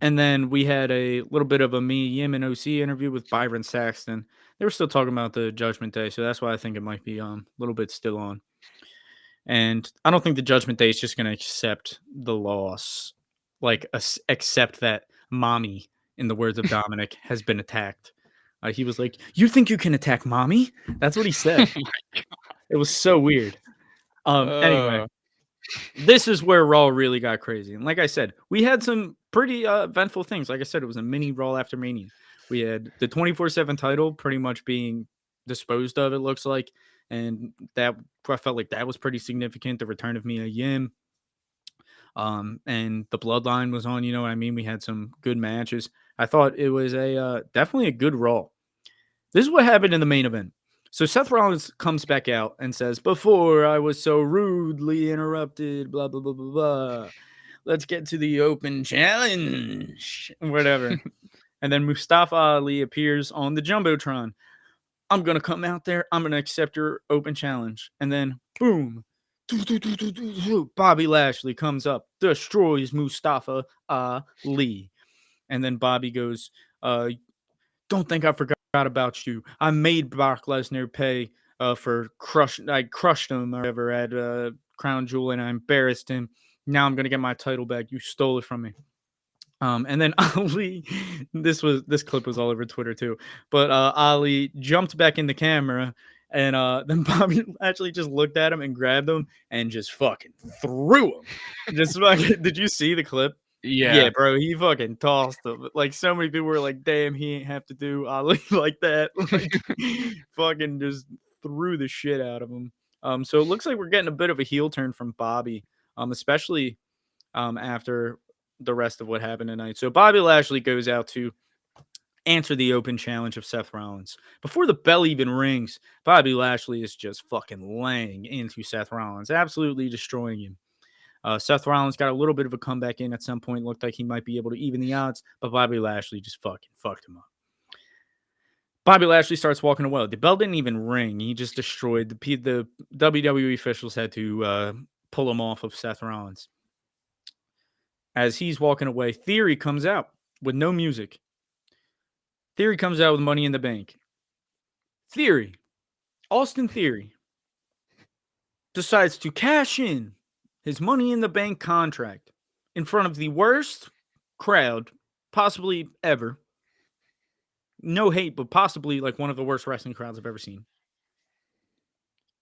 and then we had a little bit of a me, Yim, and OC interview with Byron Saxton. They were still talking about the Judgment Day, so that's why I think it might be a little bit still on. And I don't think the Judgment Day is just going to accept the loss, like accept that mommy, in the words of Dominic, has been attacked. He was like, "You think you can attack mommy?" That's what he said. It was so weird. Anyway, this is where Raw really got crazy. And like I said, we had some pretty eventful things. Like I said, it was a mini Raw after Mania. We had the 24/7 title pretty much being disposed of, it looks like. And that I felt like that was pretty significant. The return of Mia Yim. And the Bloodline was on, you know what I mean? We had some good matches. I thought it was a definitely a good Raw. This is what happened in the main event. So Seth Rollins comes back out and says, "Before I was so rudely interrupted, blah, blah, blah, blah, blah. Let's get to the open challenge," whatever. And then Mustafa Ali appears on the Jumbotron. "I'm going to come out there. I'm going to accept your open challenge." And then, boom, Bobby Lashley comes up, destroys Mustafa Ali. And then Bobby goes, "Don't think I forgot about you. I made Brock Lesnar pay for I crushed him or whatever at Crown Jewel, and I embarrassed him. Now I'm gonna get my title back. You stole it from me." And then Ali, this clip was all over Twitter too. But Ali jumped back in the camera, and then Bobby actually just looked at him and grabbed him and just fucking threw him. Just fucking, did you see the clip? Yeah, bro, he fucking tossed him. Like, so many people were like, "Damn, he ain't have to do Ali like that." Like, fucking just threw the shit out of him. So it looks like we're getting a bit of a heel turn from Bobby, especially after the rest of what happened tonight. So Bobby Lashley goes out to answer the open challenge of Seth Rollins. Before the bell even rings, Bobby Lashley is just fucking laying into Seth Rollins, absolutely destroying him. Seth Rollins got a little bit of a comeback in at some point. Looked like he might be able to even the odds, but Bobby Lashley just fucking fucked him up. Bobby Lashley starts walking away. The bell didn't even ring. He just destroyed the WWE officials had to pull him off of Seth Rollins. As he's walking away, Theory comes out with no music. Theory comes out with Money in the Bank. Austin Theory, decides to cash in his Money in the Bank contract in front of the worst crowd possibly ever. No hate, but possibly like one of the worst wrestling crowds I've ever seen.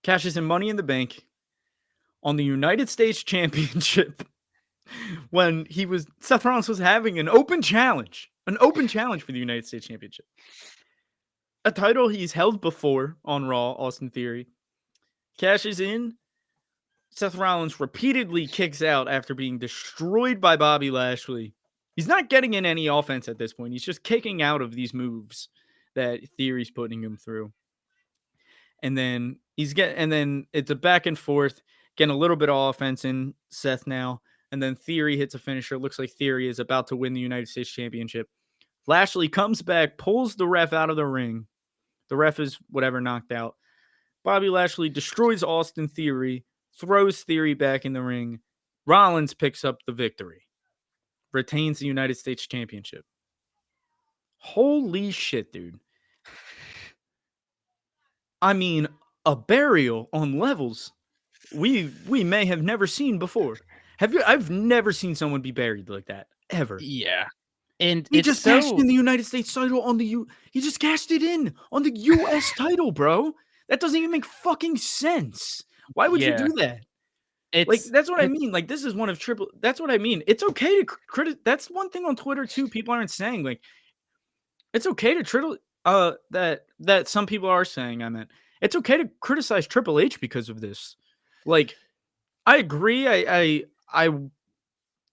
Cashes in Money in the Bank on the United States Championship when Seth Rollins was having an open challenge for the United States Championship. A title he's held before on Raw, Austin Theory. Cashes in. Seth Rollins repeatedly kicks out after being destroyed by Bobby Lashley. He's not getting in any offense at this point. He's just kicking out of these moves that Theory's putting him through. And then it's a back and forth, getting a little bit of offense in Seth now. And then Theory hits a finisher. Looks like Theory is about to win the United States Championship. Lashley comes back, pulls the ref out of the ring. The ref is knocked out. Bobby Lashley destroys Austin Theory, throws Theory back in the ring. Rollins picks up the victory. Retains the United States Championship. Holy shit, dude. I mean, a burial on levels we may have never seen before. Have you? I've never seen someone be buried like that ever. Yeah. And He it's just cashed in so the United States title on the U. He just cashed it in on the U.S. title, bro. That doesn't even make fucking sense. Why would you yeah, do that? Like, it's that's what I it's mean. Like, this is one of triple. That's what I mean. It's okay to That's one thing on Twitter too. People aren't saying like it's okay to that some people are saying. I meant it's okay to criticize Triple H because of this. Like, I agree. I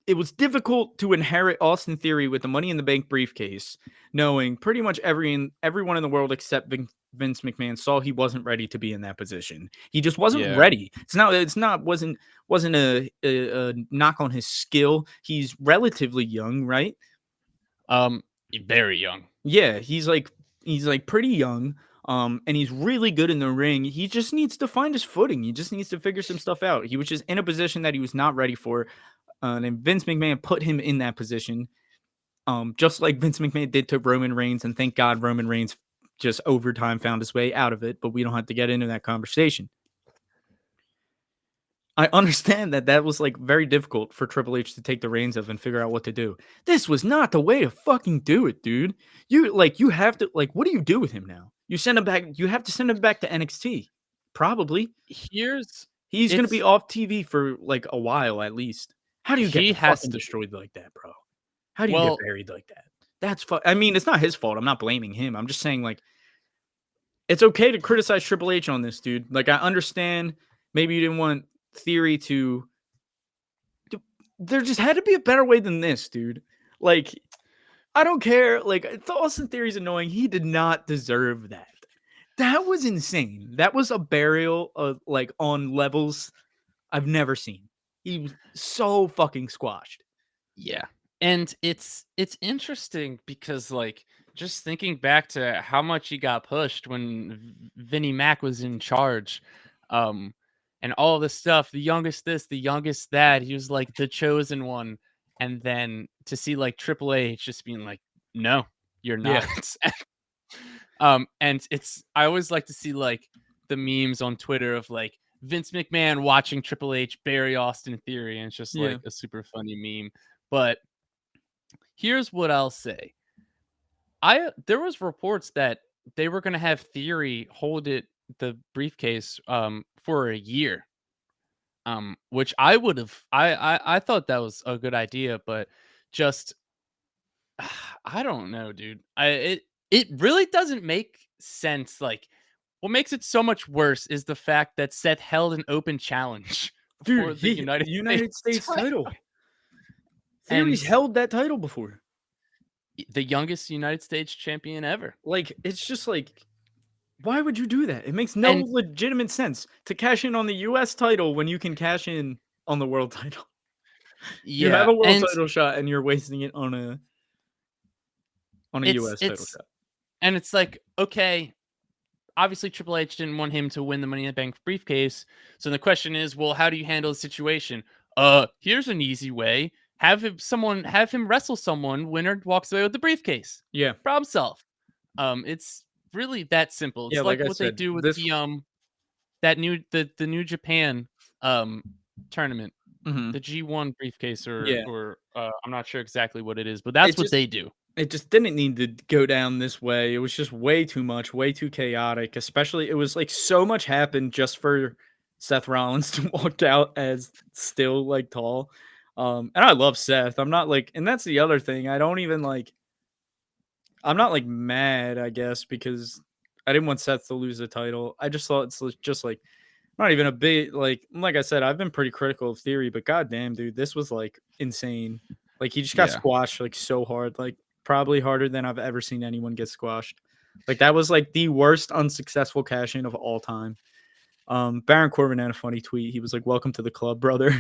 it was difficult to inherit Austin Theory with the Money in the Bank briefcase, knowing pretty much everyone in the world except Vince McMahon saw he wasn't ready to be in that position. He just wasn't yeah. ready. Wasn't a knock on his skill. He's relatively young, right? Um, very young. Yeah, he's like pretty young. And he's really good in the ring. He just needs to find his footing. He just needs to figure some stuff out. He was just in a position that he was not ready for. And Vince McMahon put him in that position, just like Vince McMahon did to Roman Reigns. And thank God Roman Reigns just over time found his way out of it. But we don't have to get into that conversation. I understand that was like very difficult for Triple H to take the reins of and figure out what to do. This was not the way to fucking do it, dude. You have to what do you do with him now? You send him back. You have to send him back to NXT. Probably. Here's He's gonna be it's off TV for like a while at least. How do you get he has fucking to be. destroyed like that, bro? How do you get Well, buried like that? I mean, it's not his fault. I'm not blaming him. I'm just saying like it's okay to criticize Triple H on this, dude. Like I understand maybe you didn't want Theory to there just had to be a better way than this, dude. Like I don't care. Like the Austin Theory's annoying. He did not deserve that. That was insane. That was a burial of like on levels I've never seen. He was so fucking squashed. yeah. And it's interesting because like just thinking back to how much he got pushed when Vinnie Mac was in charge, um, and all this stuff, the youngest this, the youngest that, he was like the chosen one. And then to see like Triple H just being like, no, you're Yeah. not. And it's I always like to see like the memes on Twitter of like Vince McMahon watching Triple H bury Austin Theory, and it's just Yeah. like a super funny meme. But here's what I'll say. There was reports that they were gonna have Theory hold the briefcase for a year. Which I would have I thought that was a good idea, but just I don't know, dude. It really doesn't make sense. Like, what makes it so much worse is the fact that Seth held an open challenge Dude, for the he United States United States title. title, and Theory's held that title before. the youngest United States champion ever. Like, it's just like, why would you do that? It makes no And legitimate sense to cash in on the US title when you can cash in on the world title. You have yeah, a world and title shot and you're wasting it on a US title it's shot. and it's like, okay, obviously Triple H didn't want him to win the Money in the Bank briefcase. So the question is, well, how do you handle the situation? Here's an easy way. Have him wrestle someone, winner walks away with the briefcase. Yeah. Problem solved. It's really that simple. Yeah, It's like like I what they said, do with this the New Japan tournament, Mhm. the G1 briefcase Yeah. or I'm not sure exactly what it is, but that's It what just they do. it just didn't need to go down this way. It was just way too much, way too chaotic, especially it was like so much happened just for Seth Rollins to walk out as still like tall. And I love Seth. I'm not like and that's the other thing. I don't even like I'm not like mad, I guess, because I didn't want Seth to lose the title. I just thought just like not even a bit like I said, I've been pretty critical of Theory, but goddamn, dude, this was like insane. Like he just got Yeah. squashed like so hard, like probably harder than I've ever seen anyone get squashed. Like that was like the worst unsuccessful cash in of all time. Baron Corbin had a funny tweet. He was like, "Welcome to the club, brother."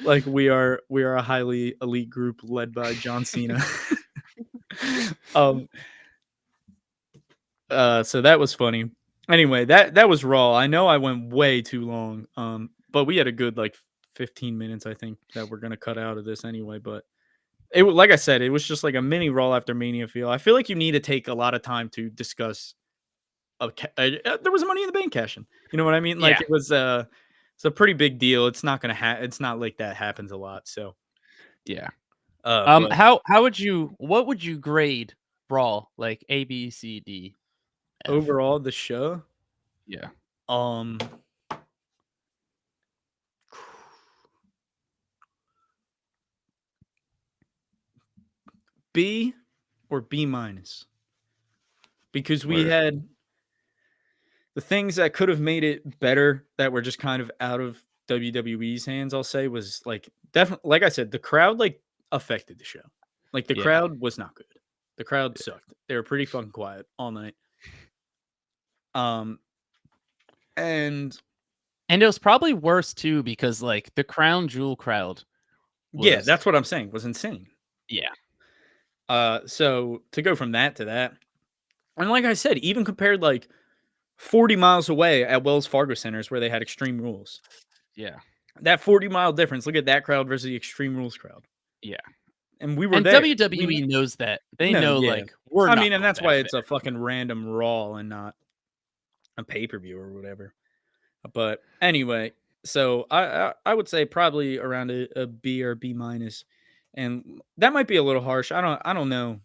Like we are a highly elite group led by John Cena. um, so that was funny. Anyway, that was Raw. I know I went way too long. But we had a good like 15 minutes, I think, that we're gonna cut out of this anyway. But like I said, it was just like a mini Raw after Mania feel. I feel like you need to take a lot of time to discuss there was a Money in the Bank cash-in. You know what I mean? Like, Yeah. it was it's a pretty big deal. It's not gonna it's not like that happens a lot. So, Yeah. but What would you grade Raw, like A, B, C, D, F? overall, the show, Yeah. um, B or B minus, because we Word. had the things that could have made it better that were just kind of out of WWE's hands. I'll say was like definitely, like I said, the crowd like affected the show. Like the Yeah. crowd was not good. The crowd sucked. They were pretty fucking quiet all night. Um, and And it was probably worse too because, like, the Crown Jewel crowd yeah, was that's what I'm saying, was insane. yeah. So to go from that to that, and like I said, even compared like 40 miles away at Wells Fargo Centers where they had Extreme Rules, Yeah. that 40-mile difference. Look at that crowd versus the Extreme Rules crowd, Yeah. and we were And there. WWE knows that. They No, know, yeah. like, we're I not mean, and going that's why back it's there. a fucking random Raw and not a pay-per-view or whatever. But anyway, so I would say probably around a B or B minus, and that might be a little harsh. I don't know.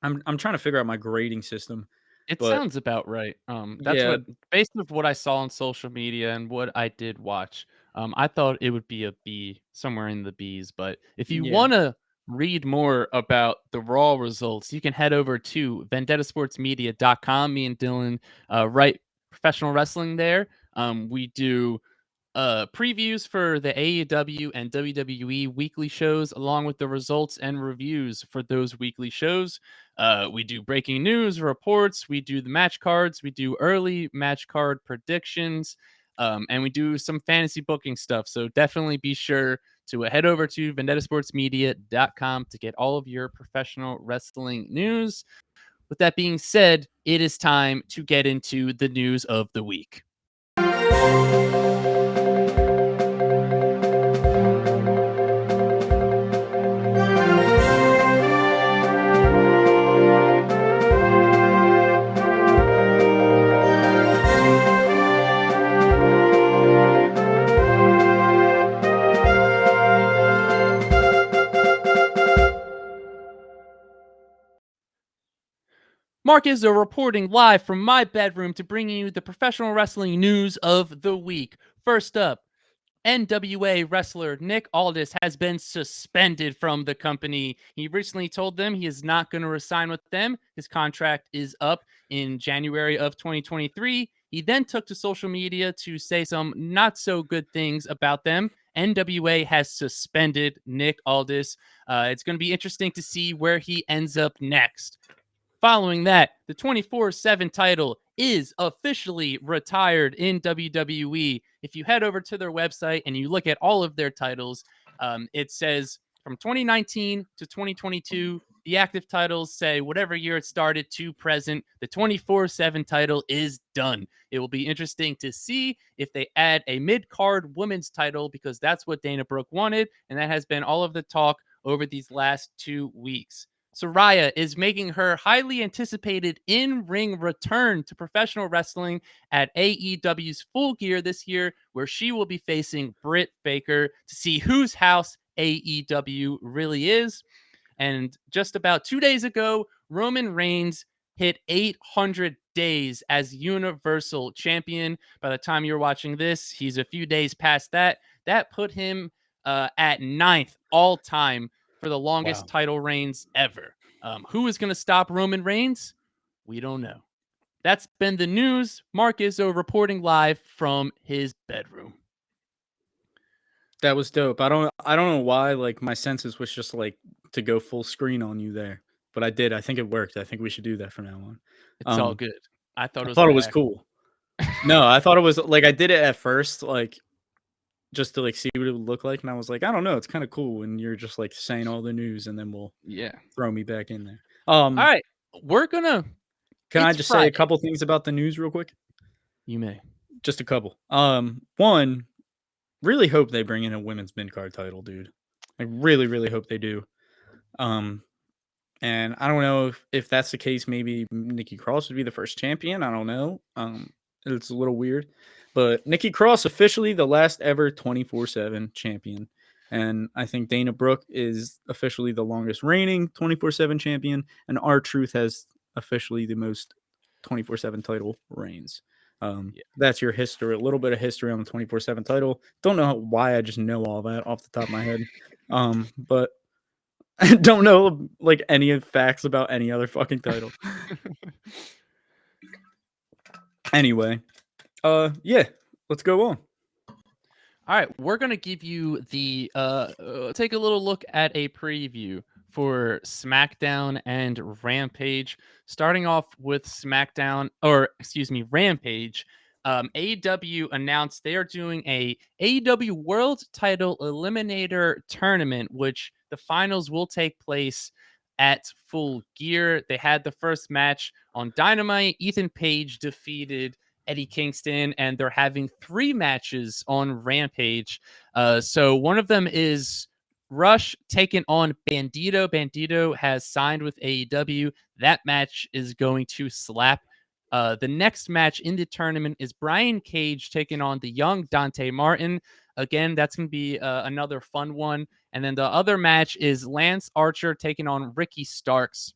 I'm trying to figure out my grading system, It but sounds about right. That's yeah, what based off what I saw on social media and what I did watch, I thought it would be a B, somewhere in the Bs. But if you yeah, wanna read more about the Raw results, you can head over to vendettasportsmedia.com. Me and Dylan write professional wrestling there. We do previews for the AEW and WWE weekly shows, along with the results and reviews for those weekly shows. We do breaking news reports, we do the match cards, we do early match card predictions, and we do some fantasy booking stuff. So definitely be sure to head over to vendettasportsmedia.com to get all of your professional wrestling news. With that being said, it is time to get into the news of the week. Mark Izzo reporting live from my bedroom to bring you the professional wrestling news of the week. First up, NWA wrestler Nick Aldis has been suspended from the company. He recently told them he is not going to resign with them. His contract is up in January of 2023. He then took to social media to say some not so good things about them. NWA has suspended Nick Aldis. It's going to be interesting to see where he ends up next. Following that, the 24/7 title is officially retired in WWE. If you head over to their website and you look at all of their titles, it says from 2019 to 2022, the active titles say whatever year it started to present. The 24/7 title is done. It will be interesting to see if they add a mid card women's title because that's what Dana Brooke wanted. And that has been all of the talk over these last 2 weeks. Soraya is making her highly anticipated in-ring return to professional wrestling at AEW's Full Gear this year, where she will be facing Britt Baker to see whose house AEW really is. And just about 2 days ago, Roman Reigns hit 800 days as Universal Champion. By the time you're watching this, he's a few days past that. That put him at 9th all time for the longest wow. title reigns ever. Who is going to stop Roman Reigns? We don't know. That's been the news. Mark Izzo reporting live from his bedroom. That was dope. I don't know why like my senses was just like to go full screen on you there, but I did. I think it worked. I think we should do that from now on. It's all good. I thought I it was thought a it was bad. cool. No, I thought it was like I did it at first, like just to like see what it would look like, and I was like, I don't know, it's kind of cool when you're just like saying all the news, and then we'll Yeah. throw me back in there. All right. We're going to. Can I It's just say a Friday. couple things about the news real quick? You may. Just a couple. One, really hope they bring in a women's mid card title, dude. I really, really hope they do. Um, And I don't know if that's the case. Maybe Nikki Cross would be the first champion. I don't know. It's a little weird, but Nikki Cross officially the last ever 24/7 champion, and I think Dana Brooke is officially the longest reigning 24/7 champion, and R-Truth has officially the most 24/7 title reigns. That's your history. A little bit of history on the 24/7 title. Don't know why I just know all that off the top of my head, but I don't know like any facts about any other fucking title. Anyway, yeah, let's go on. All right, we're gonna give you the take a little look at a preview for SmackDown and Rampage. Starting off with SmackDown, or excuse me, Rampage. AEW announced they are doing a AEW World Title Eliminator Tournament, which the finals will take place at Full Gear. They had the first match on Dynamite. Ethan Page defeated Eddie Kingston, and they're having 3 matches on Rampage. So one of them is Rush taking on Bandito. Bandito has signed with AEW. That match is going to slap. The next match in the tournament is Brian Cage taking on the young Dante Martin. Again, that's going to be another fun one. And then the other match is Lance Archer taking on Ricky Starks.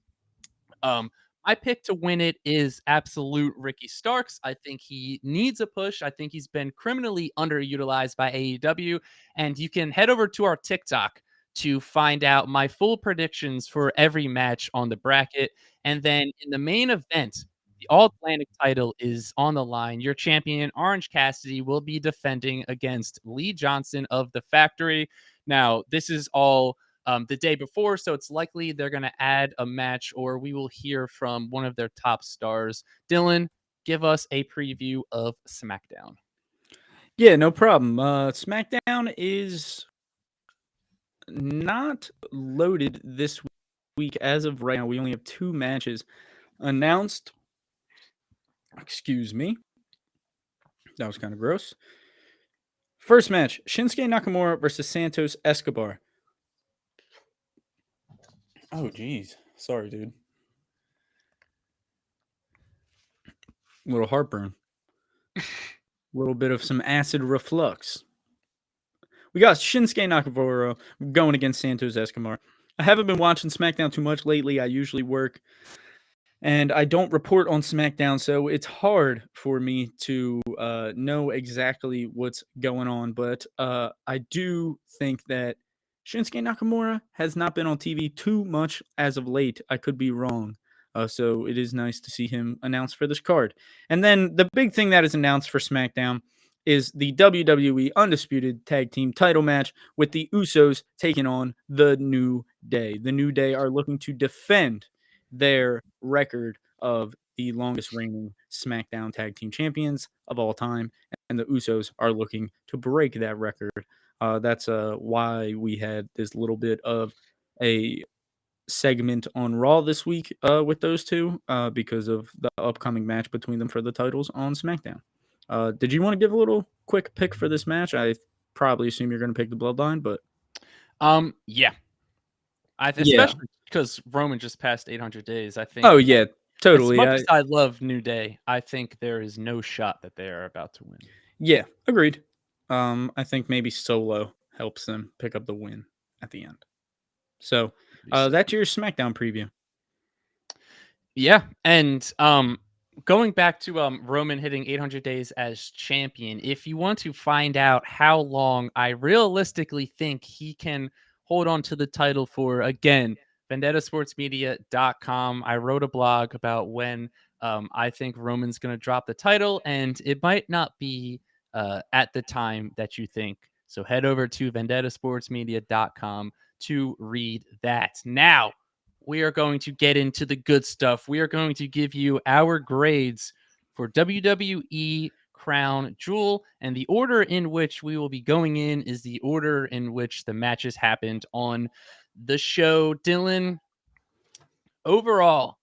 My pick to win it is absolute Ricky Starks. I think he needs a push. I think he's been criminally underutilized by AEW. And you can head over to our TikTok to find out my full predictions for every match on the bracket. And then in the main event, the All Atlantic title is on the line. Your champion, Orange Cassidy, will be defending against Lee Johnson of the Factory. Now, this is all the day before, so it's likely they're going to add a match or we will hear from one of their top stars. Dillon, give us a preview of SmackDown. Yeah, no problem. SmackDown is not loaded this week as of right now. We only have 2 matches announced. Excuse me. That was kind of gross. First match, Shinsuke Nakamura versus Santos Escobar. Oh, geez. Sorry, dude. A little heartburn. A little bit of some acid reflux. We got Shinsuke Nakamura going against Santos Escobar. I haven't been watching SmackDown too much lately. I usually work and I don't report on SmackDown, so it's hard for me to know exactly what's going on. But I do think that Shinsuke Nakamura has not been on TV too much as of late. I could be wrong. So it is nice to see him announced for this card. And then the big thing that is announced for SmackDown is the WWE Undisputed Tag Team title match with the Usos taking on the New Day. The New Day are looking to defend their record of the longest reigning SmackDown Tag Team Champions of all time, and the Usos are looking to break that record. That's why we had this little bit of a segment on Raw this week with those two because of the upcoming match between them for the titles on SmackDown. Did you want to give a little quick pick for this match? I probably assume you're going to pick the Bloodline, but Yeah, yeah. especially because Roman just passed 800 days. I think. Oh yeah, As totally. much as I love New Day, I think there is no shot that they are about to win. Yeah, agreed. I think maybe Solo helps them pick up the win at the end. So that's your SmackDown preview. Yeah, and going back to Roman hitting 800 days as champion, if you want to find out how long I realistically think he can hold on to the title for, again, vendettasportsmedia.com. I wrote a blog about when I think Roman's going to drop the title, and it might not be at the time that you think. So head over to vendettasportsmedia.com to read that. Now, we are going to get into the good stuff. We are going to give you our grades for WWE Crown Jewel, and the order in which we will be going in is the order in which the matches happened on the show. Dillon, overall,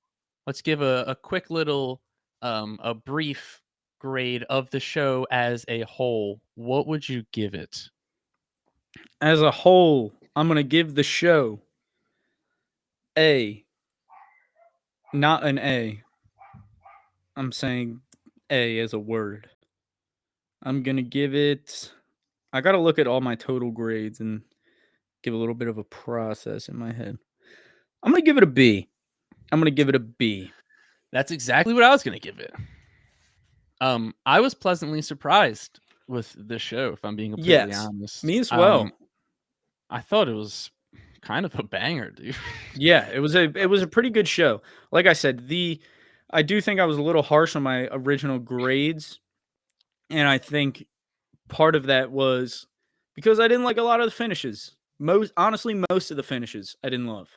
let's give a quick little, a brief grade of the show as a whole. What would you give it? As a whole, I'm going to give the show a not an A. I'm saying A as a word. I'm gonna give it. I gotta look at all my total grades and give a little bit of a process in my head. I'm gonna give it a B. I'm gonna give it a B. That's exactly what I was gonna give it. I was pleasantly surprised with this show, if I'm being completely Yes, honest. me as well. I thought it was kind of a banger, dude. Yeah, it was a pretty good show. Like I said, the I do think I was a little harsh on my original grades, and I think part of that was because I didn't like a lot of the finishes. Most of the finishes I didn't love.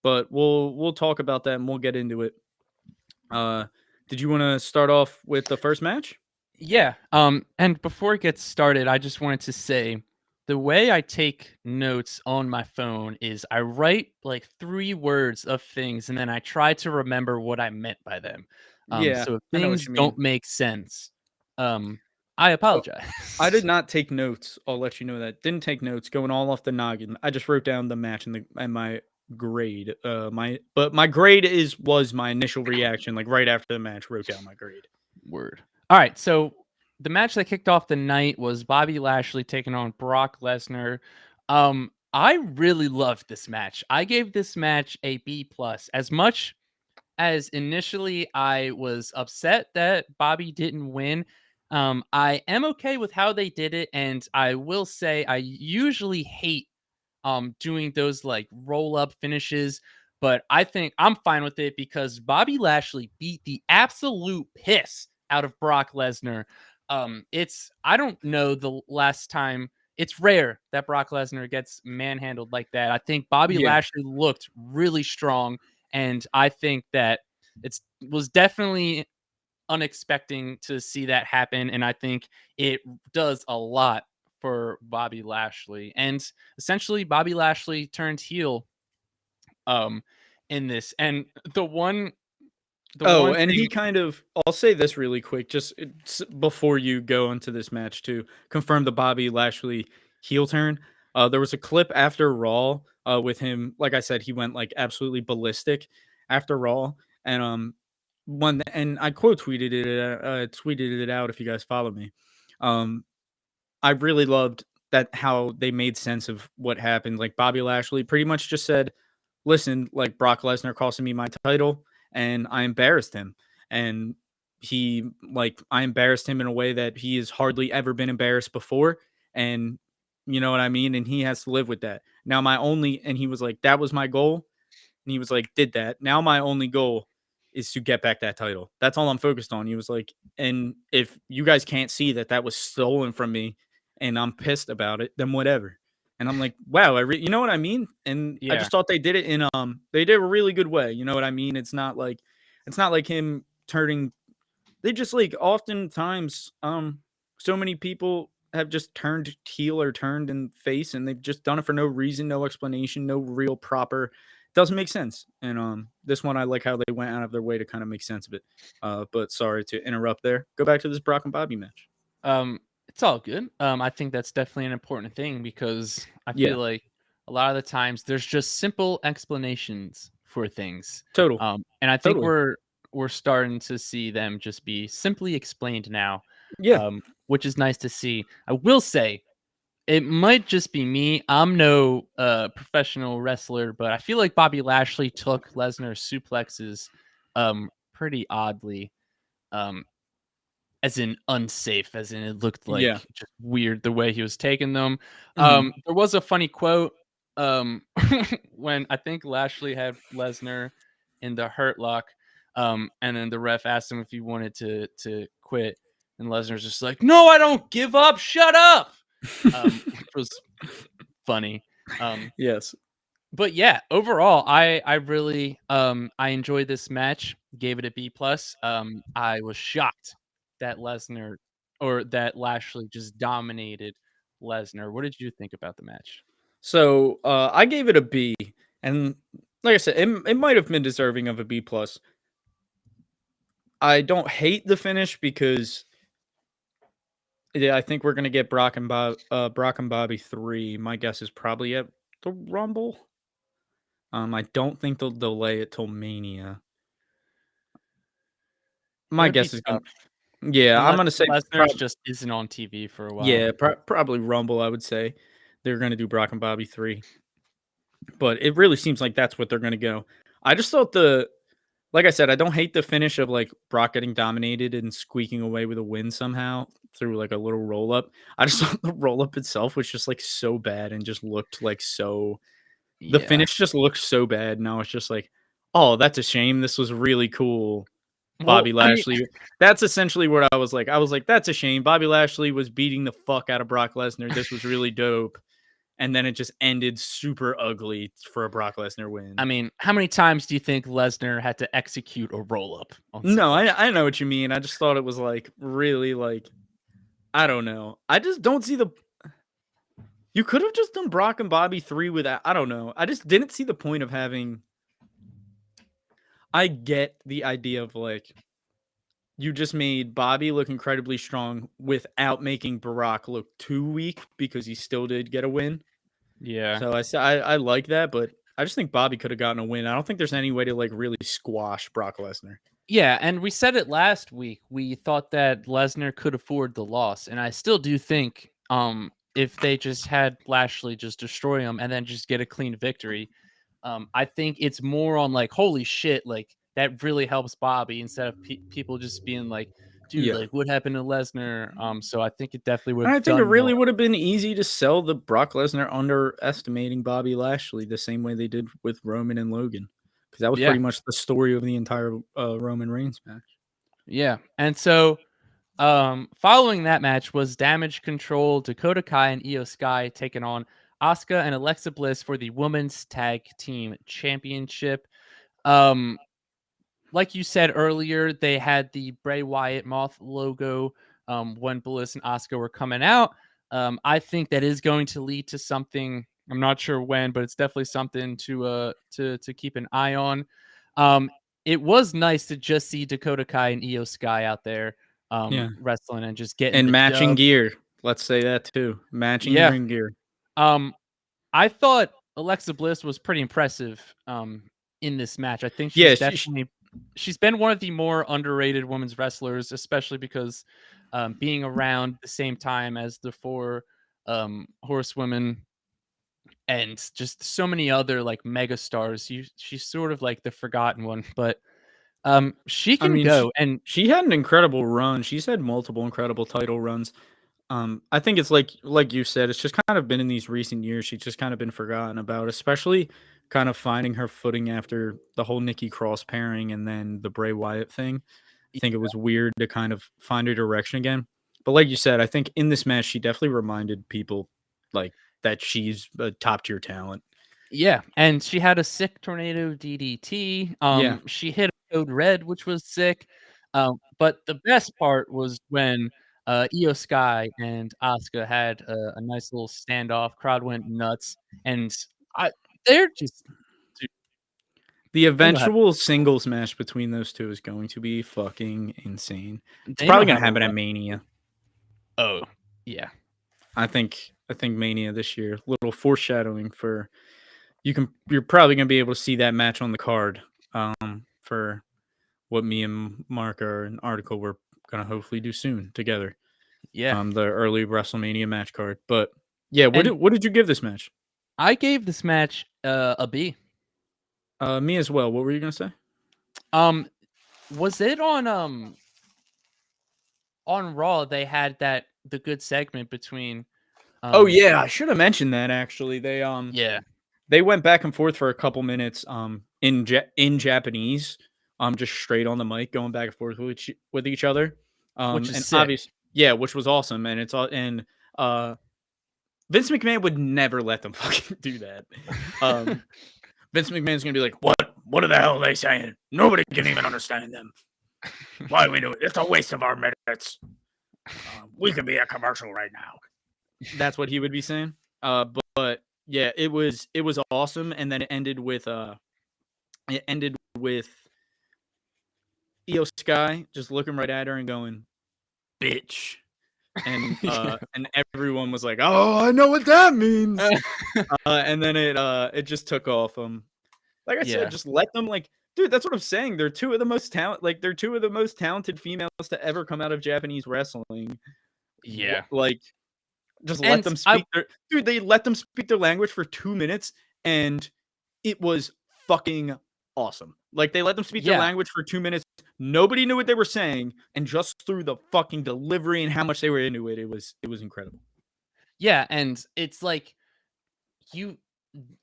But we'll talk about that and we'll get into it. Uh, did you want to start off with the first match? Yeah. And before it gets started, I just wanted to say the way I take notes on my phone is I write like 3 words of things and then I try to remember what I meant by them. Yeah, So if I know what things you mean. don't make sense, I Well, I did apologize. not take notes. I'll let you know that. Didn't take notes. Going all off the noggin. I just wrote down the match and my grade. My grade was my initial reaction. Like right after the match, wrote down my grade. Word. All right. So the match that kicked off the night was Bobby Lashley taking on Brock Lesnar. I really loved this match. I gave this match a B plus. As much as initially I was upset that Bobby didn't win, I am okay with how they did it, and I will say I usually hate doing those like roll up finishes, but I think I'm fine with it because Bobby Lashley beat the absolute piss out of Brock Lesnar. It's I don't know the last time. It's rare that Brock Lesnar gets manhandled like that. I think Bobby Yeah, Lashley looked really strong, and I think that it's was definitely unexpecting to see that happen, and I think it does a lot for Bobby Lashley. And essentially, Bobby Lashley turned heel um in this. And the Oh, one and he thing, kind of I'll say this really quick, just before you go into this match to confirm the Bobby Lashley heel turn. There was a clip after Raw with him. Like I said, he went like absolutely ballistic after Raw, and one and I quote tweeted it out if you guys follow me. Um, I really loved that how they made sense of what happened. Like Bobby Lashley pretty much just said, "Listen, like Brock Lesnar costing me my title, and I embarrassed him." And I embarrassed him in a way that he has hardly ever been embarrassed before. And you know what I mean? And he has to live with that. Now, and he was like, that was my goal. And he was like, did that. Now my only goal is to get back that title. That's all I'm focused on. He was like, and if you guys can't see that that was stolen from me and I'm pissed about it, then whatever. And I'm like, wow, you know what I mean? And I yeah, just thought they did it they did a really good way. You know what I mean? It's not like him turning they just like oftentimes so many people have just turned heel or turned in face and they've just done it for no reason, no explanation, no real proper doesn't make sense. And this one I like how they went out of their way to kind of make sense of it. But sorry to interrupt there. Go back to this Brock and Bobby match. it's all good. I think that's definitely an important thing because I Yeah, feel like a lot of the times there's just simple explanations for things. total. And I think Totally. we're starting to see them just be simply explained now, Yeah. which is nice to see. I will say it might just be me. I'm no professional wrestler, but I feel like Bobby Lashley took Lesnar's suplexes pretty oddly. Um, as in unsafe, as in it looked like Yeah. just weird the way he was taking them. Mhm. There was a funny quote um, when I think Lashley had Lesnar in the Hurt Lock, and then the ref asked him if he wanted to quit, and Lesnar's just like, "No, I don't give up. Shut up," which was funny. Um, Yes. but yeah, overall, I really I enjoyed this match. Gave it a B plus. I was shocked that Lesnar or that Lashley just dominated Lesnar. What did you think about the match? So I gave it a B, and like I said, it might have been deserving of a B plus. I don't hate the finish because yeah, I think we're gonna get Brock and Bobby 3. My guess is probably at the Rumble. I don't think they'll delay it till Mania. My It would be guess is tough I'm unless gonna say Lesnar's just isn't on TV for a while. probably Rumble. I would say they're gonna do Brock and Bobby 3, but it really seems like that's what they're gonna go. I just thought like I said, I don't hate the finish of like Brock getting dominated and squeaking away with a win somehow through like a little roll up. I just thought the roll up itself was just like so bad and just looked like so. The Yeah. finish just looked so bad, and I was just like, "Oh, that's a shame. This was really cool." Well, Bobby I mean, Lashley. That's essentially what I was like. I was like, "That's a shame." Bobby Lashley was beating the fuck out of Brock Lesnar. This was really dope, and then it just ended super ugly for a Brock Lesnar win. how many times do you think Lesnar had to execute a roll up on No, someone? I know what you mean. I just thought it was like really like I don't know. I just don't see the. You could have just done Brock and Bobby 3 without. I don't know. I just didn't see the point of having. I get the idea of like you just made Bobby look incredibly strong without making Brock look too weak because he still did get a win. Yeah. So I like that, but I just think Bobby could have gotten a win. I don't think there's any way to like really squash Brock Lesnar. Yeah, and we said it last week. We thought that Lesnar could afford the loss, and I still do think if they just had Lashley just destroy him and then just get a clean victory, I think it's more on like holy shit, like that really helps Bobby instead of people just being like, dude, Yeah. like what happened to Lesnar? So I think it definitely would And I have think it done more. really would have been easy to sell the Brock Lesnar underestimating Bobby Lashley the same way they did with Roman and Logan. Because that was Yeah, pretty much the story of the entire Roman Reigns match. yeah, and so following that match was Damage Control, Dakota Kai, and Io Sky taking on Asuka and Alexa Bliss for the Women's Tag Team Championship. Um, like you said earlier, they had the Bray Wyatt Moth logo when Bliss and Asuka were coming out. I think that is going to lead to something. I'm not sure when, but it's definitely something to keep an eye on. Um, it was nice to just see Dakota Kai and Io Sky out there Yeah. wrestling and just getting And the matching dub. gear. Let's say that too. Matching Yeah. ring gear. Um, I thought Alexa Bliss was pretty impressive in this match. I think Yeah, she's been one of the more underrated women's wrestlers, especially because being around the same time as the four horsewomen and just so many other like mega stars. She's sort of like the forgotten one, but she I can mean, go. And she had an incredible run. She's had multiple incredible title runs. I think it's like you said, it's just kind of been in these recent years. She's just kind of been forgotten about, especially kind of finding her footing after the whole Nikki Cross pairing and then the Bray Wyatt thing. I think it was weird to kind of find her direction again. But like you said, I think in this match, she definitely reminded people like that she's a top tier talent. yeah, and she had a sick tornado DDT. Yeah. She hit a code red, which was sick. But the best part was when Io Sky and Asuka had a nice little standoff. Crowd went nuts, and I they're just dude, The they know how eventual singles match between those two is going to be fucking insane. It's they know probably going how to to happen at wrestle. Mania. Oh yeah, I think Mania this year. Little foreshadowing for you're probably gonna be able to see that match on the card. For what me and Mark are an article we're gonna hopefully do soon together. yeah. The early WrestleMania match card. But yeah, And what did you give this match? I gave this match a B. Me as well. What were you gonna say? Um, was it on Raw? They had the good segment between Oh um yeah, I should have mentioned that actually. yeah, They went back and forth for a couple minutes in Japanese, just straight on the mic going back and forth with each other. which is And sick. obvious yeah, which was awesome and it's all and Vince McMahon would never let them fucking do that. Um Vince McMahon's going to be like, "What? What the hell are they saying? Nobody can even understand them. Why do we do it? It's a waste of our minutes. We could be a commercial right now." That's what he would be saying. But yeah, it was awesome, and then it ended with Io Sky just looking right at her and going, "Bitch," and everyone was like, "Oh, I know what that means." And then it just took off. Like I said, Yeah. just let them like Dude, that's what I'm saying. They're two of the most they're two of the most talented females to ever come out of Japanese wrestling. Yeah. Like, just let And them speak they let them speak their language for 2 minutes, and it was fucking awesome. Like, they let them speak their yeah. language for 2 minutes. Nobody knew what they were saying, and just through the fucking delivery and how much they were into it, it was incredible. Yeah, and it's like you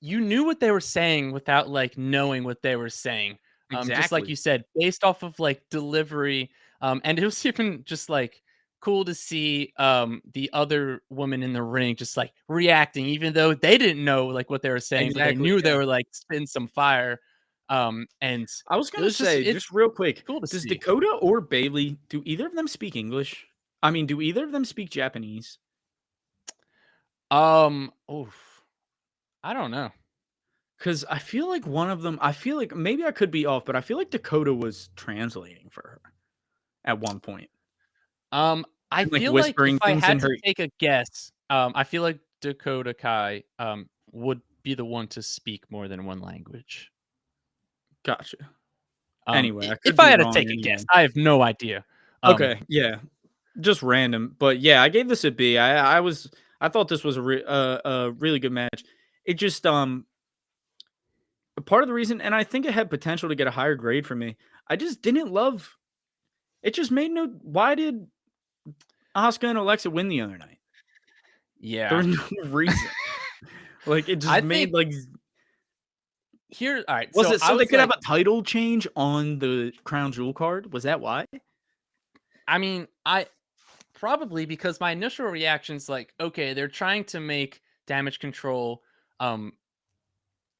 you knew what they were saying without like knowing what they were saying. Just like Exactly. you said, based off of like delivery. And it was even just like cool to see the other woman in the ring just like reacting, even though they didn't know like what they were saying, but they Exactly, knew they yeah. were like spitting some fire. And I was it gonna was just say, it's just real quick, cool to does see. Dakota or Bailey, do either of them speak English? I mean, do either of them speak Japanese? Oof, I don't know. Because I feel like one of them, I feel like maybe I could be off, but I feel like Dakota was translating for her at one point I and like feel like if whispering I things in had to her. take a guess, I feel like Dakota Kai would be the one to speak more than one language. Gotcha. Anyway, I If could I be had to wrong take a guess, anyway. I have no idea. Um, Okay, yeah, just random, but yeah, I gave this a B. I thought this was a really good match. It just part of the reason, and I think it had potential to get a higher grade for me. I just didn't love. It just made no. Why did Asuka and Alexa win the other night? There yeah, was no reason. Like, it just I made, think like, here. All right, was so it I so they was could have like, a title change on the Crown Jewel card? Was that why? I mean, I probably because my initial reaction's like, okay, they're trying to make Damage Control, um,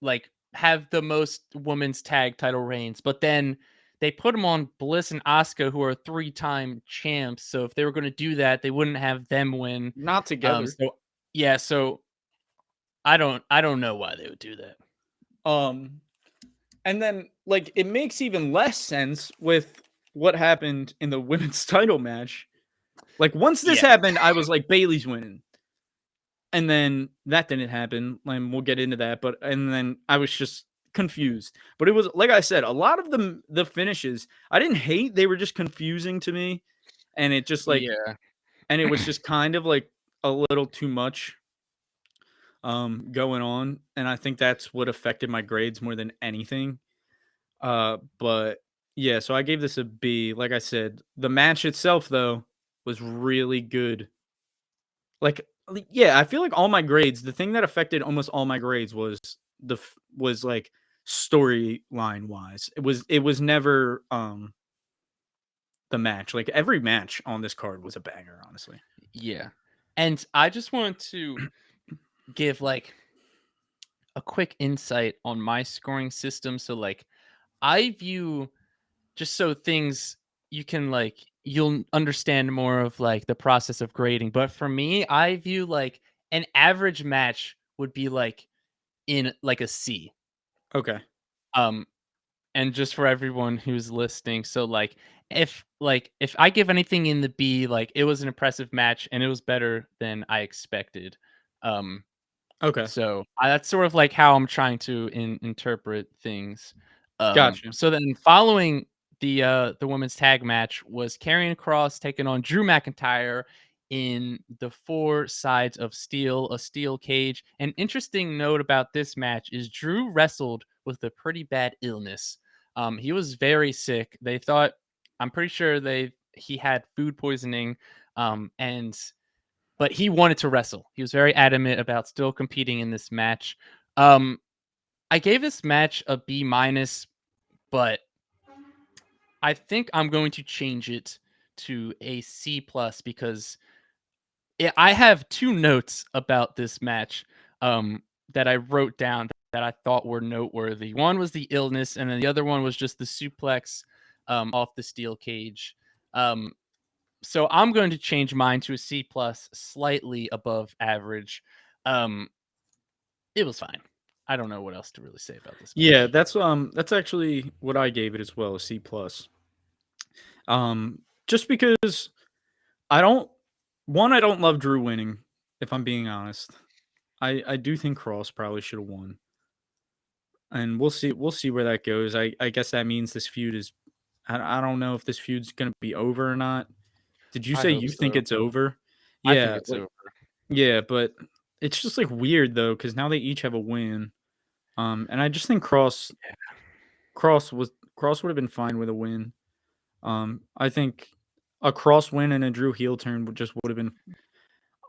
like have the most women's tag title reigns, but then they put them on Bliss and Asuka, who are three-time champs. So if they were going to do that, they wouldn't have them win. Not together. So yeah, so I don't know why they would do that. Um, and then, like, it makes even less sense with what happened in the women's title match. Like, once this Yeah, happened, I was like, Bailey's winning. And then that didn't happen, and we'll get into that, but and then I was just confused. But it was like I said, a lot of the finishes, I didn't hate, they were just confusing to me, and it just like yeah, and it was just kind of like a little too much going on, and I think that's what affected my grades more than anything. But yeah, so I gave this a B. Like I said, the match itself though was really good. Yeah, I feel like all my grades, the thing that affected almost all my grades was was like storyline wise. It was never the match. Like, every match on this card was a banger, honestly. yeah. And I just wanted to give like a quick insight on my scoring system. So like I view just so things you can like you'll understand more of like the process of grading. But for me, I view like an average match would be like in like a C. Okay. Um and just for everyone who's listening, so if I give anything in the B, like it was an impressive match and it was better than I expected. Um Okay. So, that's sort of like how I'm trying to interpret things. Gotcha. So then following the women's tag match was Karrion Kross taking on Drew McIntyre in the four sides of steel, a steel cage. An interesting note about this match is Drew wrestled with a pretty bad illness. He was very sick. They thought, I'm pretty sure he had food poisoning, and but he wanted to wrestle. He was very adamant about still competing in this match. Um, I gave this match a B minus, but I think I'm going to change it to a C plus because I have two notes about this match that I wrote down that I thought were noteworthy. One was the illness, and then the other one was just the suplex off the steel cage. Um, so I'm going to change mine to a C plus, slightly above average. Um, it was fine. I don't know what else to really say about this Yeah, match. that's actually what I gave it as well, a C plus. Just because I don't I don't love Drew winning, if I'm being honest. I do think Cross probably should have won. and we'll see where that goes. I guess that means this feud is. I don't know if this feud's gonna be over or not. Did you I say hope you think so. it's over? I think Yeah, it's like over. yeah, but it's just like weird though because now they each have a win. And I just think Cross would have been fine with a win. I think a Cross win and a Drew heel turn would have been.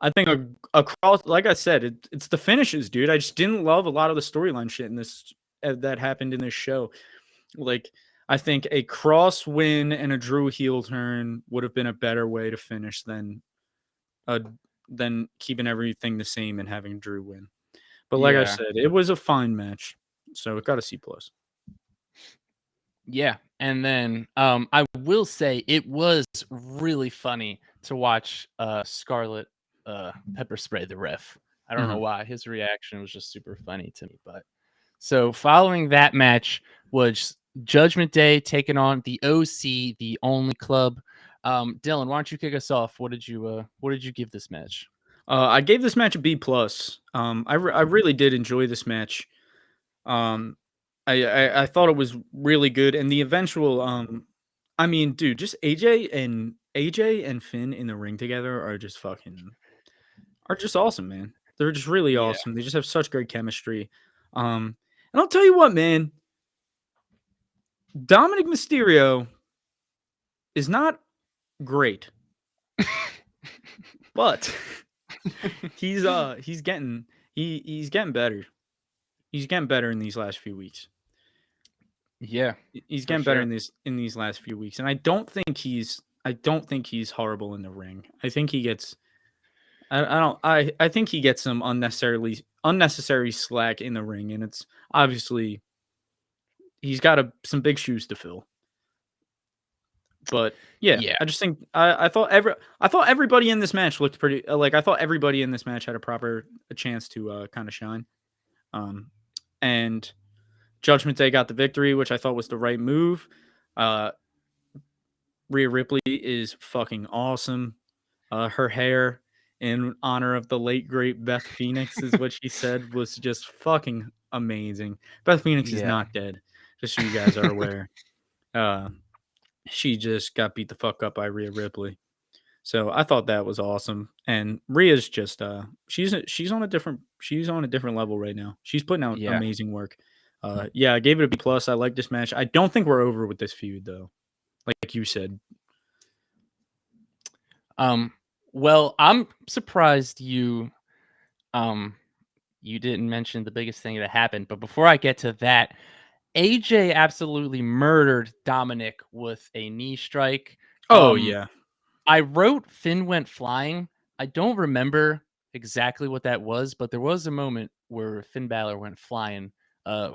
I think a Cross, like I said, it's the finishes, dude. I just didn't love a lot of the storyline shit in this that happened in this show. Like I think a Cross win and a Drew heel turn would have been a better way to finish uh than keeping everything the same and having Drew win. But like I Yeah. said, it was a fine match, so it got a C plus. Yeah. And then I will say it was really funny to watch Scarlet pepper spray the ref. I don't know Mhm. why. His reaction was just super funny to me. But so following that match was Judgment Day taking on the OC, the only club. Dylan, why don't you kick us off? What did you give this match? I gave this match a B plus. I really did enjoy this match. Um, I thought it was really good, and the eventual. I mean, dude, just AJ and Finn in the ring together are just awesome, man. They're just really Yeah. awesome. They just have such great chemistry. And I'll tell you what, man, Dominic Mysterio is not great, but he's getting he's getting better. He's getting better in these last few weeks. Yeah, He's for getting better sure. in these last few weeks, and I don't think he's horrible in the ring. I think he gets I don't I think he gets some unnecessary slack in the ring, and it's obviously he's got some big shoes to fill. But yeah, Yeah. I just think I thought everybody in this match looked pretty like I thought everybody in this match had a chance to kind of shine. Um, and Judgment Day got the victory, which I thought was the right move. Uh, Rhea Ripley is fucking awesome. Her hair in honor of the late great Beth Phoenix is what she said was just fucking amazing. Beth Phoenix is Yeah. not dead, just so you guys are aware. Uh, she just got beat the fuck up by Rhea Ripley. So I thought that was awesome. And Rhea's just she's on a different level right now. She's putting out Yeah. amazing work. Yeah, I gave it a B plus. I like this match. I don't think we're over with this feud though. Like you said. Um, well, I'm surprised um you didn't mention the biggest thing that happened, but before I get to that, AJ absolutely murdered Dominic with a knee strike. Oh Um, yeah. I wrote Finn went flying. I don't remember exactly what that was, but there was a moment where Finn Balor went flying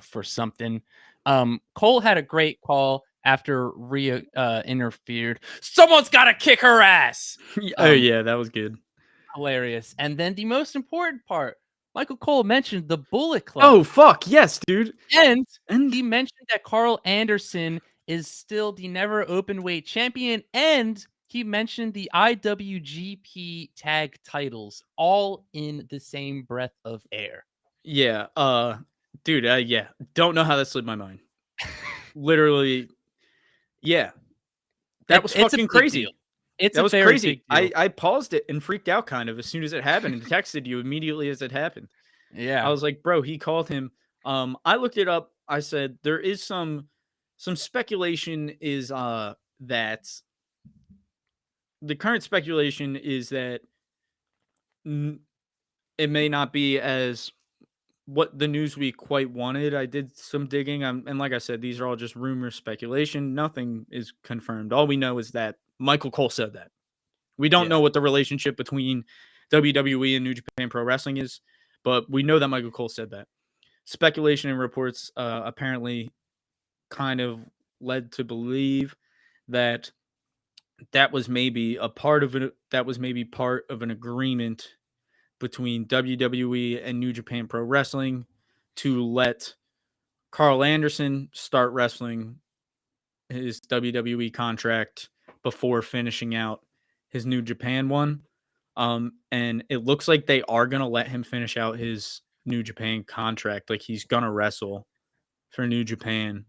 for something. Cole had a great call after Rhea interfered. Someone's got to kick her ass. Oh Um, yeah, that was good. Hilarious. And then the most important part, Michael Cole mentioned the Bullet Oh Club. fuck, yes, dude. And And he mentioned that Carl Anderson is still the never open weight champion. And he mentioned the IWGP tag titles all in the same breath of air. yeah, dude, yeah, don't know how that slipped my mind. Literally, yeah, that was It's a fucking big deal. crazy. It's That a was very big crazy. deal. I paused it and freaked out kind of as soon as it happened and texted you immediately as it happened. I Yeah. was like, "Bro, he called him." I looked it up. I said there is some speculation is that the current speculation is that n- it may not be as what the Newsweek quite wanted. I did some digging, and like I said, these are all just rumors, speculation. Nothing is confirmed. All we know is that Michael Cole said that. We don't Yeah. know what the relationship between WWE and New Japan Pro Wrestling is, but we know that Michael Cole said that. Speculation and reports apparently kind of led to believe that that was maybe part of an agreement between WWE and New Japan Pro Wrestling to let Carl Anderson start wrestling his WWE contract before finishing out his New Japan one. And it looks like they are gonna let him finish out his New Japan contract. Like he's gonna wrestle. for New Japan,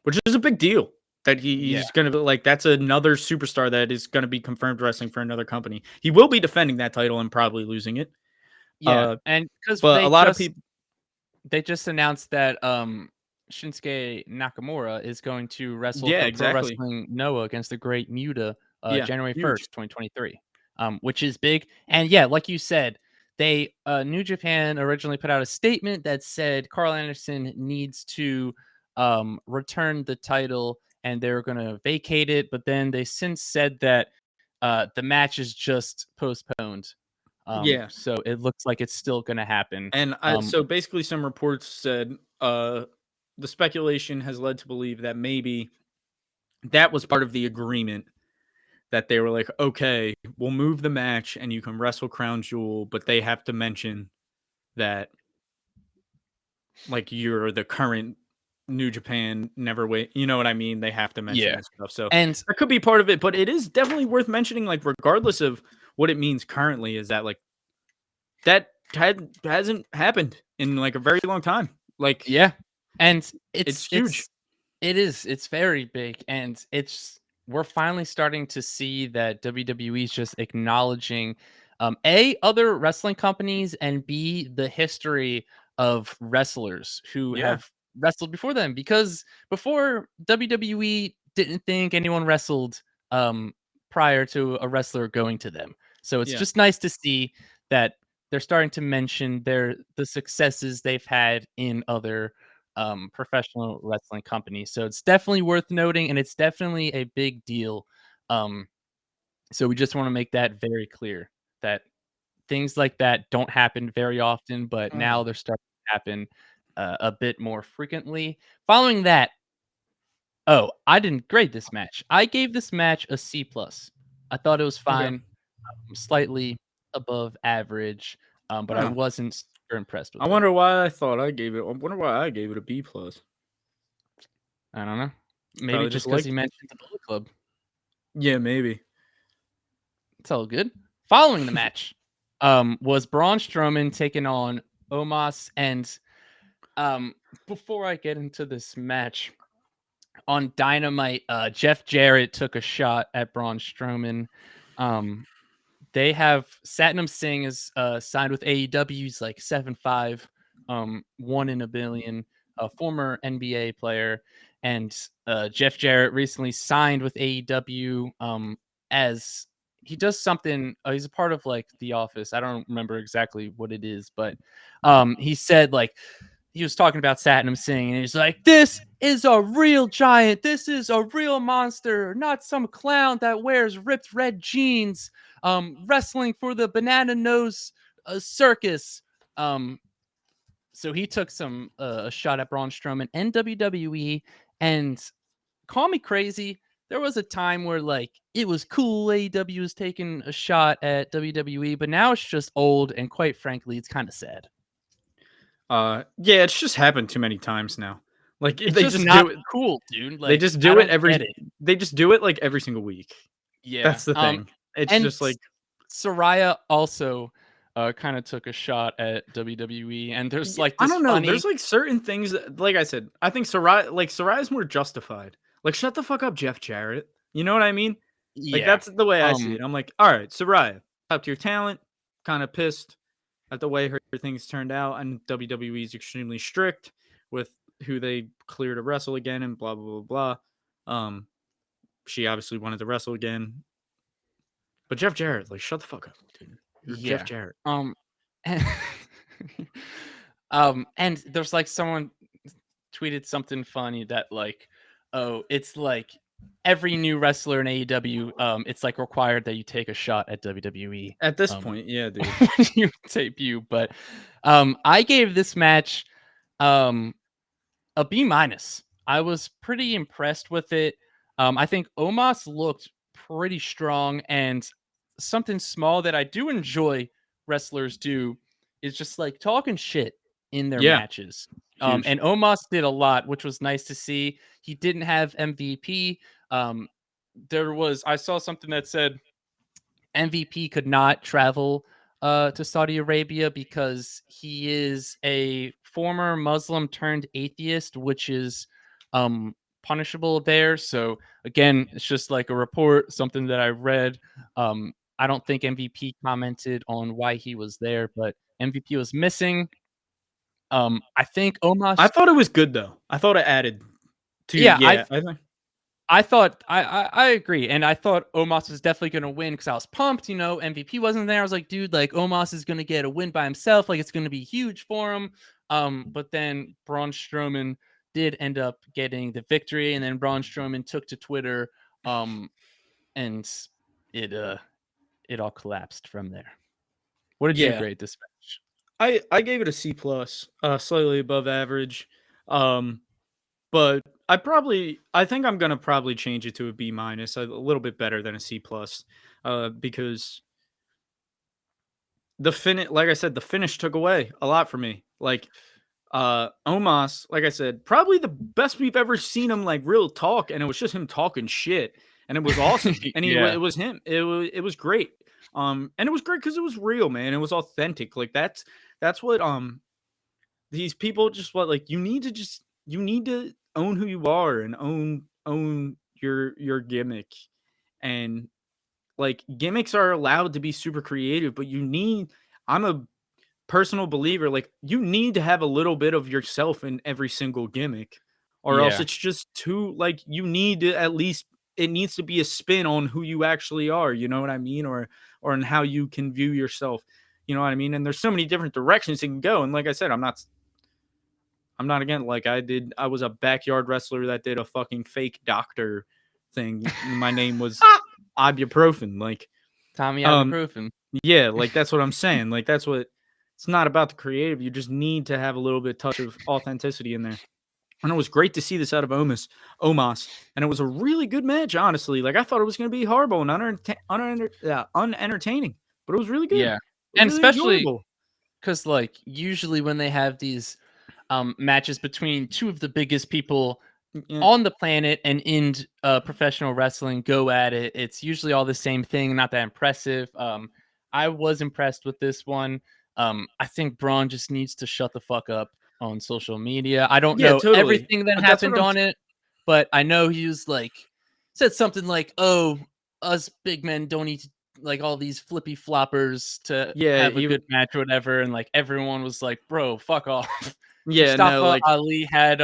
which is a big deal. That he's going to be like, that's another superstar that is going to be confirmed wrestling for another company. He will be defending that title and probably losing it. Yeah, and because But a lot of people, they just announced that Shinsuke Nakamura is going to wrestle yeah, for Pro exactly. Wrestling Noah against the Great Muta Yeah, January huge. 1st, 2023, which is big. And yeah, like you said, they New Japan originally put out a statement that said Carl Anderson needs to return the title and they're going to vacate it. But then they since said that the match is just postponed. Yeah. So it looks like it's still going to happen. And so basically some reports said the speculation has led to believe that maybe that was part of the agreement, that they were like, okay, we'll move the match and you can wrestle Crown Jewel, but they have to mention that like you're the current New Japan never wait. You know what I mean? They have to mention Yeah. this stuff. So And that could be part of it, but it is definitely worth mentioning, like regardless of what it means currently, is that like that hasn't happened in like a very long time. Like, yeah, and it's huge. it's very big, and we're finally starting to see that WWE is just acknowledging A, other wrestling companies, and B, the history of wrestlers who Yeah. have wrestled before them, because before WWE didn't think anyone wrestled prior to a wrestler going to them. So it's Yeah. just nice to see that they're starting to mention the successes they've had in other professional wrestling companies. So it's definitely worth noting, and it's definitely a big deal. Um, so we just want to make that very clear that things like that don't happen very often, but now they're starting to happen a bit more frequently. Following that, I didn't grade this match. I gave this match a C plus. I thought it was Okay. fine, slightly above average, but I Oh. wasn't super impressed with I it. wonder why I gave it a B plus. I don't know. Maybe Probably just just because he liked it. mentioned the Bullet Club. Yeah, maybe. It's all good. Following the match, was Braun Strowman taking on Omos, and before I get into this match, on Dynamite, Jeff Jarrett took a shot at Braun Strowman. They have Satnam Singh is signed with AEW. He's like 7'5", 1 in a billion, a former NBA player, and Jeff Jarrett recently signed with AEW as he does something. He's a part of like The Office. I don't remember exactly what it is, but he said like he was talking about Satnam Singh, and he's like, "This is a real giant. This is a real monster, not some clown that wears ripped red jeans, wrestling for the Banana Nose Circus." So he took a shot at Braun Strowman and WWE, and call me crazy. There was a time where like it was cool AEW was taking a shot at WWE, but now it's just old, and quite frankly, it's kind of sad. Yeah, it's just happened too many times now. Like It's they just just not do it. cool, dude. They Like just I do it don't every. get it. They just do it like every single week. Yeah. That's the thing. It's And just like, Soraya also kind of took a shot at WWE, and there's like I this don't know. funny. There's like certain things that, like I said, I think Sarai's more justified. Like, shut the fuck up, Jeff Jarrett. You know what I mean? Like, Yeah. that's the way I see it. I'm like, all right, Saraya, up to your talent. Kind of pissed at the way her things turned out, and WWE is extremely strict with who they clear to wrestle again, and blah blah blah blah. She obviously wanted to wrestle again, but Jeff Jarrett, like, shut the fuck up, dude. You're Jeff Yeah. Jarrett. And, and there's like someone tweeted something funny that like, oh, it's like every new wrestler in AEW, it's like required that you take a shot at WWE At this point, yeah, dude. when you debut. But I gave this match a B minus. I was pretty impressed with it. I think Omos looked pretty strong, and something small that I do enjoy wrestlers do is just like talking shit in their Yeah, matches. huge. And Omos did a lot, which was nice to see. He didn't have MVP. Um, I saw something that said MVP could not travel to Saudi Arabia because he is a former Muslim turned atheist, which is punishable there. So again, it's just like a report, something that I read. I don't think MVP commented on why he was there, but MVP was missing. I think I Omos. thought it was good though. I thought it added to Yeah, yeah. I think I thought I agree, and I thought Omos was definitely gonna win because I was pumped. MVP wasn't there. I was like, dude, like Omos is gonna get a win by himself. Like it's gonna be huge for him. But then Braun Strowman did end up getting the victory, and then Braun Strowman took to Twitter, and it all collapsed from there. What did you yeah. grade this match? I gave it a C plus, slightly above average. But I think I'm gonna probably change it to a B minus, a little bit better than a C plus, because like I said, the finish took away a lot for me. Like, Omos, like I said, probably the best we've ever seen him like real talk, and it was just him talking shit, and it was awesome. And Yeah, it was him. It was great. And it was great because it was real, man. It was authentic. Like that's what these people just what like you need to own who you are and own your gimmick. And like gimmicks are allowed to be super creative, but I'm a personal believer, like you need to have a little bit of yourself in every single gimmick, or else yeah, it's just too like you need to at least it needs to be a spin on who you actually are, you know what I mean? Or in how you can view yourself. You know what I mean? And there's so many different directions it can go. And like I said, I'm not again like I was a backyard wrestler that did a fucking fake doctor thing. My name was ibuprofen. Like Tommy um ibuprofen. yeah, like that's what I'm saying. Like that's what it's not about the creative. You just need to have a little bit touch of authenticity in there. And it was great to see this out of Omos, and it was a really good match, honestly. Like I thought it was going to be horrible and unentertaining, but it was really good. Yeah, It was and really especially enjoyable. because like usually when they have these matches between two of the biggest people Yeah, on the planet and in professional wrestling go at it, it's usually all the same thing, not that impressive. I was impressed with this one. I think Braun just needs to shut the fuck up on social media. I don't yeah, know totally. everything that That's what happened on it, but I know he was like said something like, "Oh, us big men don't need to, like all these flippy floppers to yeah, have a good match or whatever," and like everyone was like, "Bro, fuck off." yeah, no, Mustafa like Ali had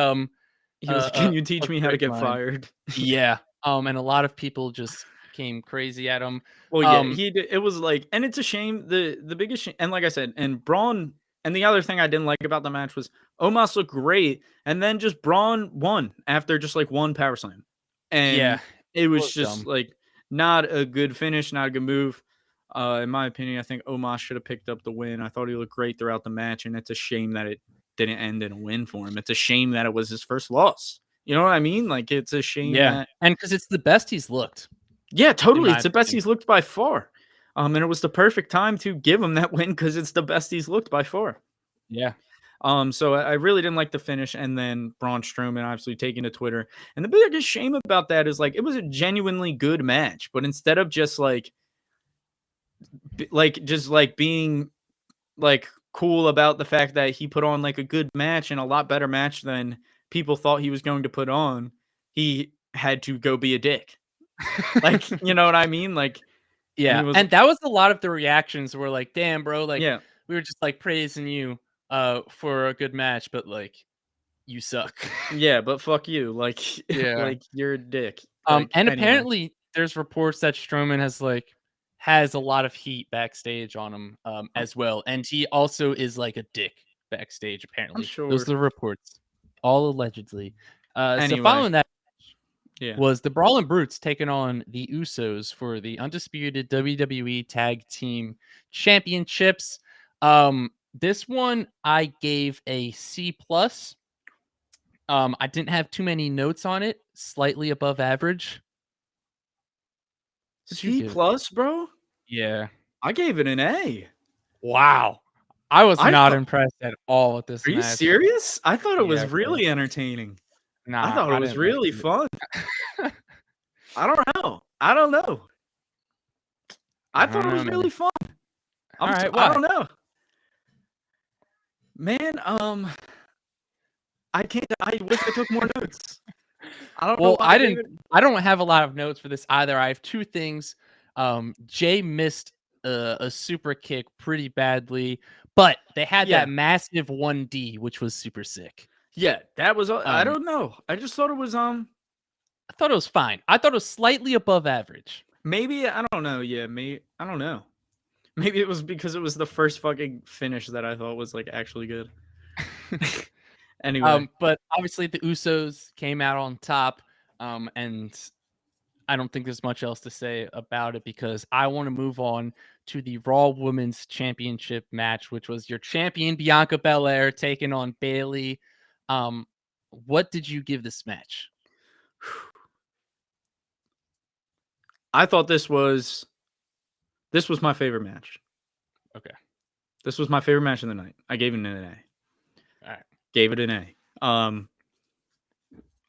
he was. Can you teach a me how to great get line. fired? Yeah, and a lot of people just came crazy at him. Well, yeah, Um, he did. It was like, and it's a shame. The biggest and like I said, and Braun. And the other thing I didn't like about the match was Omos looked great, and then just Braun won after just like one power slam, yeah, and it it was was just dumb. like not a good finish, not a good move. In my opinion, I think Omos should have picked up the win. I thought he looked great throughout the match, and it's a shame that it didn't end in a win for him. It's a shame that it was his first loss. You know what I mean? Like it's a shame Yeah, that and because it's the best he's looked, yeah, in totally. my It's the best opinion. he's looked by far. And it was the perfect time to give him that win because it's the best he's looked by far. Yeah, So I really didn't like the finish, and then Braun Strowman obviously taking to Twitter. And the biggest shame about that is like it was a genuinely good match, but instead of just like being like cool about the fact that he put on like a good match and a lot better match than people thought he was going to put on, he had to go be a dick. Like, you know what I mean? Like, and he yeah, was and that was a lot of the reactions were like, "Damn, bro, like yeah. we were just like praising you for a good match, but like you suck." Yeah, but fuck you. Like Yeah. like you're a dick. Like And anyway. apparently there's reports that Strowman has a lot of heat backstage on him, I'm as well, and he also is like a dick backstage, I'm apparently. Those sure. are the reports, all allegedly. So Anyway, following that yeah. was the Brawling Brutes taking on the Usos for the undisputed WWE Tag Team Championships. This one I gave a C plus. I didn't have too many notes on it, slightly above average. Did you C give it? plus, bro? Yeah. I gave it an A. Wow. I was I not thought impressed at all with this Are you match. serious? I thought it Yeah, was bro. really entertaining. I Nah, thought it I was didn't like really it. fun. I don't know. I don't know. I I don't thought it know, was man. really fun. Alright, I why? don't know. Man, I can't. I wish I took more notes. I don't know Well, why I gave it. I don't have a lot of notes for this either. I have two things. Jay missed a super kick pretty badly, but they had Yeah, that massive 1D, which was super sick. yeah. That was. I Um, don't know. I just thought it was. I thought it was fine. I thought it was slightly above average. Maybe I don't know. Yeah, maybe I don't know. Maybe it was because it was the first fucking finish that I thought was like actually good. Anyway, But obviously the Usos came out on top. And I don't think there's much else to say about it because I want to move on to the Raw Women's Championship match, which was your champion Bianca Belair taking on Bayley. What did you give this match? I thought this was my favorite match. Okay. This was my favorite match of the night. I gave it an A. All right. Gave it an A.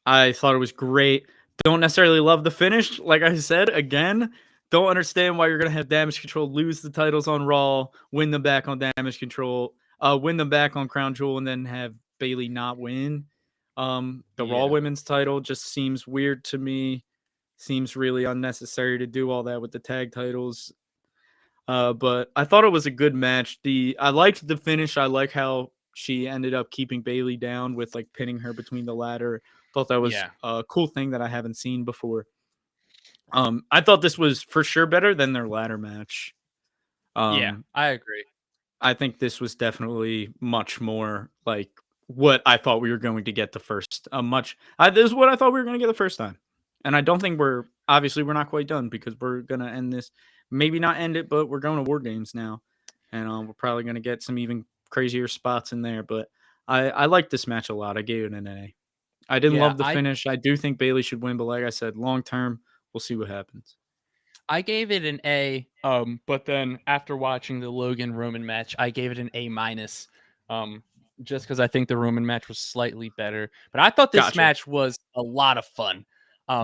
I thought it was great. Don't necessarily love the finish. Like I said, again, don't understand why you're going to have Damage Control lose the titles on Raw, win them back on Damage Control, win them back on Crown Jewel, and then have Bayley not win. The Raw Yeah. Women's title just seems weird to me. Seems really unnecessary to do all that with the tag titles. But I thought it was a good match. I liked the finish. I like how she ended up keeping Bayley down with like pinning her between the ladder. Thought that was Yeah. a cool thing that I haven't seen before. I thought this was for sure better than their ladder match. Yeah. Um, I agree. I think this was definitely much more like what I thought we were going to get the first. This is what I thought we were going to get the first time, and I don't think we're not quite done because we're gonna end this. Maybe not end it, but we're going to War Games now, and we're probably going to get some even crazier spots in there. But I like this match a lot. I gave it an A. I didn't Yeah. love the finish. I do think Bayley should win, but like I said, long term, we'll see what happens. I gave it an A. But then after watching the Logan Roman match, I gave it an A minus. Just because I think the Roman match was slightly better. But I thought this Gotcha. match was a lot of fun.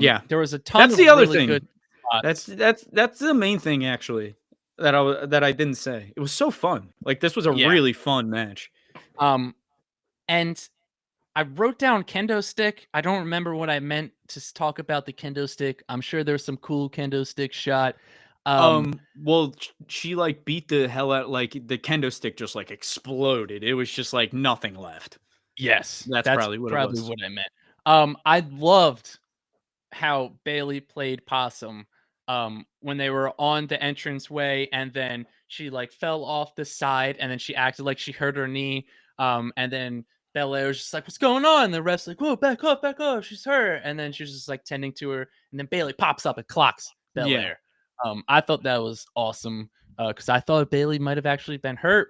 Yeah, There was a ton that's of the other really thing. good spots. That's the main thing actually that I didn't say. It was so fun. Like this was a Yeah. really fun match. And I wrote down kendo stick. I don't remember what I meant to talk about the kendo stick. I'm sure there's some cool kendo stick shot. Well, she like beat the hell out. Like the kendo stick just like exploded. It was just like nothing left. Yes, That's that's probably what it probably was. what I meant. I loved how Bailey played possum when they were on the entranceway and then she like fell off the side and then she acted like she hurt her knee and then Belair was just like, what's going on? And the ref's like, whoa, back up, she's hurt. And then she was just like tending to her and then Bailey pops up and clocks Yeah. Belair. I thought that was awesome because I thought Bailey might have actually been hurt.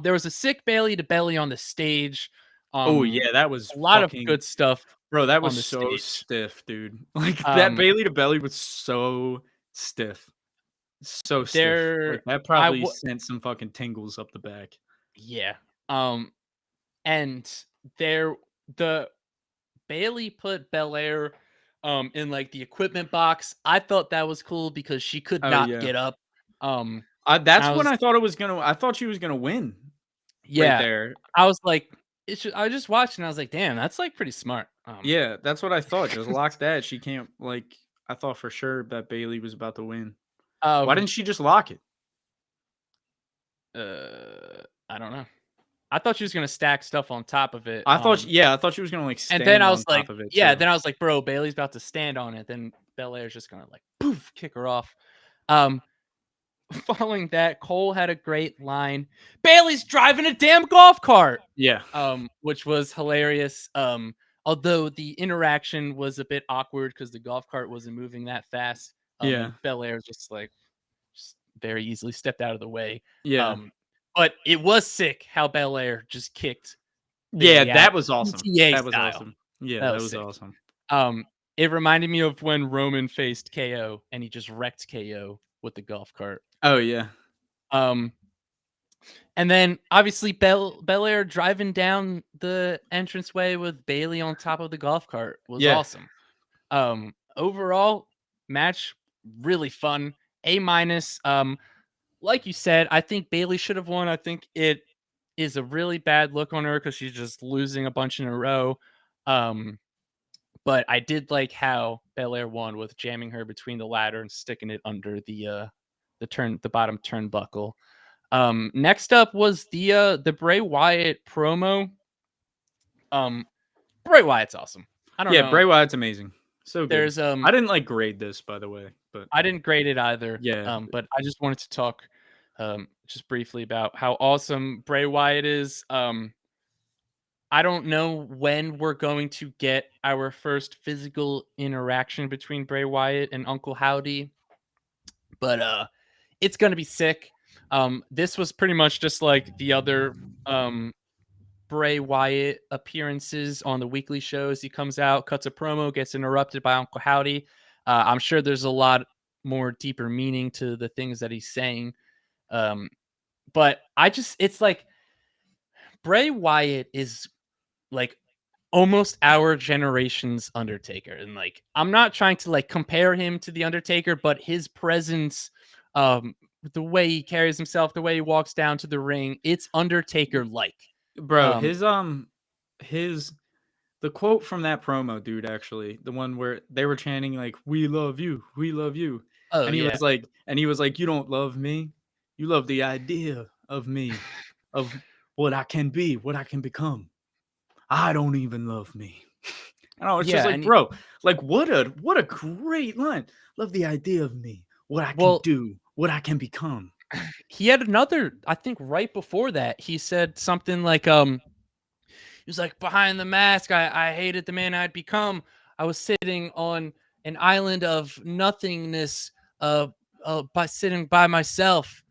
There was a sick Bailey to belly on the stage. Oh yeah, that was A lot of fucking good stuff bro. That on was the so stage. stiff, dude. Like that Um, Bailey to belly was so stiff. So stiff. Like there, that I probably w- sent some fucking tingles up the back. yeah. And there, the Bailey put Belair, in like the equipment box. I thought that was cool because she could Oh not yeah. get up. That's I when was, I thought it was gonna. I thought she was gonna win right yeah, there. I was like, I just watched and I was like, damn, that's like pretty smart. Yeah, that's what I thought. Just lock that. She can't like. I thought for sure that Bailey was about to win. Why um, didn't she just lock it? I don't know. I thought she was gonna stack stuff on top of it. I thought. Yeah, I thought she was gonna like And then stand I on was like, top of it yeah, too. then I was like, bro, Bailey's about to stand on it. Then Belair's just gonna like poof, kick her off. Um, Following that, Cole had a great line. Bailey's driving a damn golf cart. Yeah. Which was hilarious. Although the interaction was a bit awkward because the golf cart wasn't moving that fast. Yeah. And Belair just very easily stepped out of the way. Yeah. But it was sick how Belair just kicked Yeah, Bailey out that was awesome. PTA That was style. awesome. Yeah, That that was was sick. awesome. It reminded me of when Roman faced KO and he just wrecked KO with the golf cart. Oh yeah. And then obviously Belair driving down the entranceway with Bailey on top of the golf cart was Yeah. awesome. Overall match really fun. A minus. Like you said, I think Bailey should have won. I think it is a really bad look on her because she's just losing a bunch in a row. But I did like how Belair won with jamming her between the ladder and sticking it under the bottom turnbuckle. Next up was the Bray Wyatt promo. Bray Wyatt's awesome. I don't Yeah, know. Bray Wyatt's amazing. So good. There's I didn't like grade this, by the way, but I didn't grade it either. yeah. But I just wanted to talk just briefly about how awesome Bray Wyatt is. I don't know when we're going to get our first physical interaction between Bray Wyatt and Uncle Howdy, but it's gonna be sick. This was pretty much just like the other Bray Wyatt appearances on the weekly shows. He comes out, cuts a promo, gets interrupted by Uncle Howdy. I'm sure there's a lot more deeper meaning to the things that he's saying. But it's like Bray Wyatt is like almost our generation's Undertaker. And like, I'm not trying to like compare him to the Undertaker, but his presence, the way he carries himself, the way he walks down to the ring, it's Undertaker like. Bro, his the quote from that promo, dude, actually, the one where they were chanting like "We love you, we love you," Oh and yeah. he was like, "You don't love me, you love the idea of me, of what I can be, what I can become. I don't even love me." And I was just Yeah, like, bro, like what a great line. Love the idea of me, what I can well, do, what I can become. he had another, I think right before that, he said something like, he was like, behind the mask, I hated the man I'd become. I was sitting on an island of nothingness, by sitting by myself,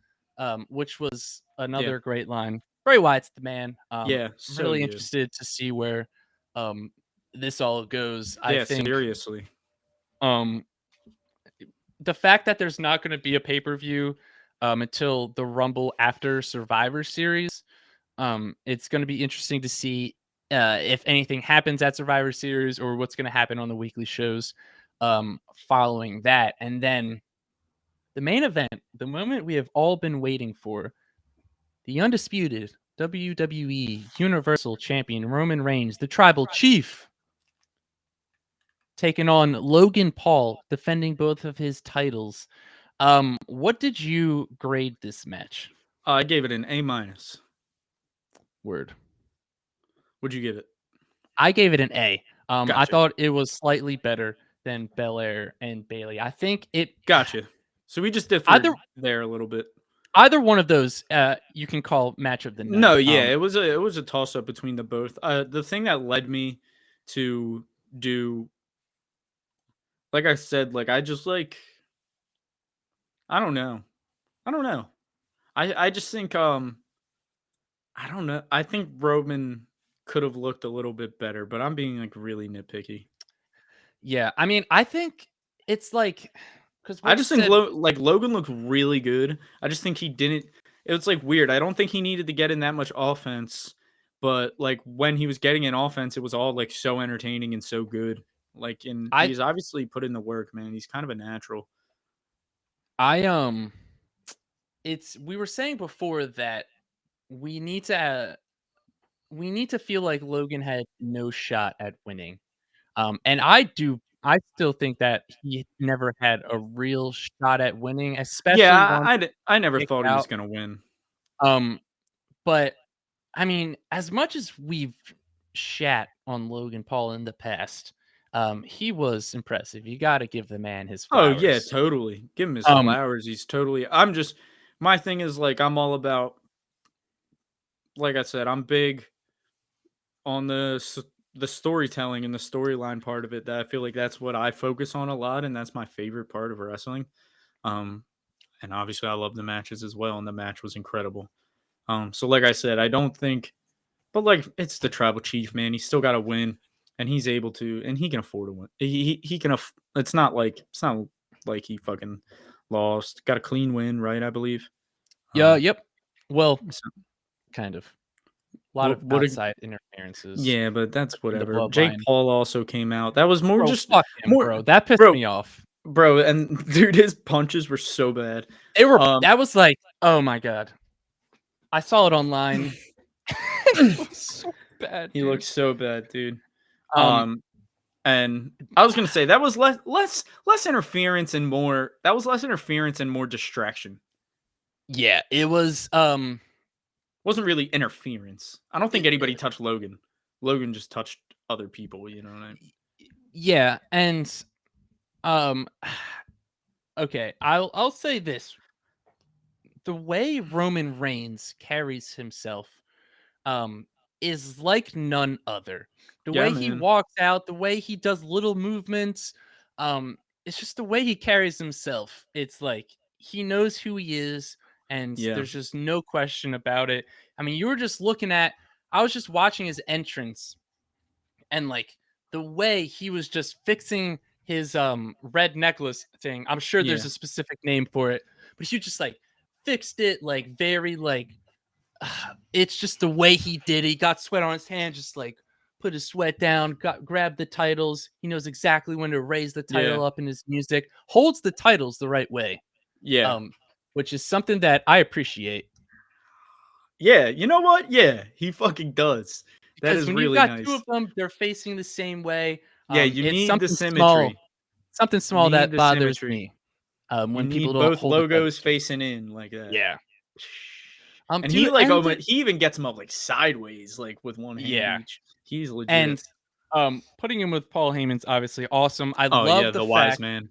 which was Yeah, another great line. Bray Wyatt's the man. yeah, so Really good. interested to see where um, this all goes. I Yeah, think seriously. um, the fact that there's not going to be a pay-per-view until the Rumble after Survivor Series, it's going to be interesting to see if anything happens at Survivor Series or what's going to happen on the weekly shows following that. And then the main event, the moment we have all been waiting for, the undisputed WWE Universal Champion Roman Reigns, the Tribal Chief, taking on Logan Paul, defending both of his titles. What did you grade this match? I gave it an A minus. Word. Would you give it? I gave it an A. I Gotcha. thought it was slightly better than Belair and Bailey. I think it Gotcha. So we just differed either there a little bit. either one of those you can call match of the night. No, yeah, it was a toss up between the both. The thing that led me to do, like I said, like I just like, I don't know, I don't know. I just think I don't know. I think Roman could have looked a little bit better, but I'm being like really nitpicky. Yeah, I mean, I think it's like because I what just think said like Logan looked really good. I just think he didn't. It was like weird. I don't think he needed to get in that much offense, but like when he was getting in offense, it was all like so entertaining and so good. Like, and I he's obviously put in the work, man. He's kind of a natural. I it's we were saying before that we need to uh, we need to feel like Logan had no shot at winning. And I still think that he never had a real shot at winning, Yeah, especially once I never kicked thought he was out. gonna win. Um, but I mean, as much as we've shat on Logan Paul in the past, he was impressive. You got to give the man his Oh yeah, flowers. totally. Give him his Um, flowers. He's totally. I'm just. My thing is like I'm all about. Like I said, I'm big on the storytelling and the storyline part of it. That I feel like that's what I focus on a lot, and that's my favorite part of wrestling. Um, and obviously I love the matches as well, and the match was incredible. So like I said, I don't think, but like it's the tribal chief, man. He's still got to win, and he's able to, and he can afford to win. He can. It's not like he fucking lost. Got a clean win, right? I believe. yeah, Um, yep. Well, so kind of. A lot of what outside interferences yeah, but that's in the whatever. Jake bloodline. Paul also came out. That was more Bro, just fuck him, more, bro. That pissed bro, me off. bro, and dude, his punches were so bad. They were Um, that was like, oh my god. I saw it online. It was so bad, He dude. looks so bad, dude. Um, And I was gonna say that was less interference and more. That was less interference and more distraction. yeah, it was. Wasn't really interference. I don't think It, anybody touched Logan. Logan just touched other people. You know what I mean? yeah, and um, okay, I'll say this: the way Roman Reigns carries himself, um, is like none other. The Yeah, way he man. walks out, the way he does little movements, it's just the way he carries himself. It's like he knows who he is, and Yeah, there's just no question about it. I mean, you were just looking at, I was just watching his entrance, and like the way he was just fixing his red necklace thing. I'm sure there's yeah, a specific name for it, but he just like fixed it like very like it's just the way he did it. He got sweat on his hand, just like put his sweat down, grabbed the titles. He knows exactly when to raise the yeah, title up in his music, holds the titles the right way, yeah, um, which is something that I appreciate. yeah. You know what? Yeah, he fucking does. That Because is when you've really got two nice. of them, they're facing the same way. Yeah, you It's need the symmetry. something You small need that the bothers symmetry. me. You When people need don't both hold the titles logos straight. facing in like that. Yeah. And he Dude, like and almost he even gets him up like sideways, like with one hand yeah, each. He's legit. and putting him with Paul Heyman's obviously awesome. I Oh yeah, love the the wise fact man.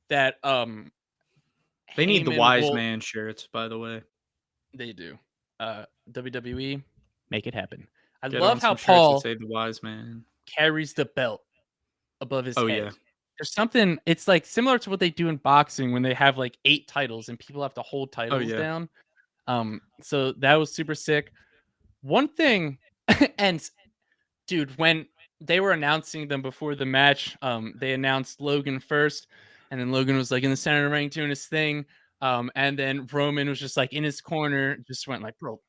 that They need the Heyman wise will man shirts, by the way. they do. WWE, make it happen. I Get love on how some shirts that Paul say the wise man. carries the belt above his Oh head. yeah. There's something, it's like similar to what they do in boxing when they have like 8 titles and people have to hold Oh titles yeah. down. So that was super sick. One thing, and dude, when they were announcing them before the match, they announced Logan first, and then Logan was like in the center of the ring doing his thing. And then Roman was just like in his corner, just went like, bro,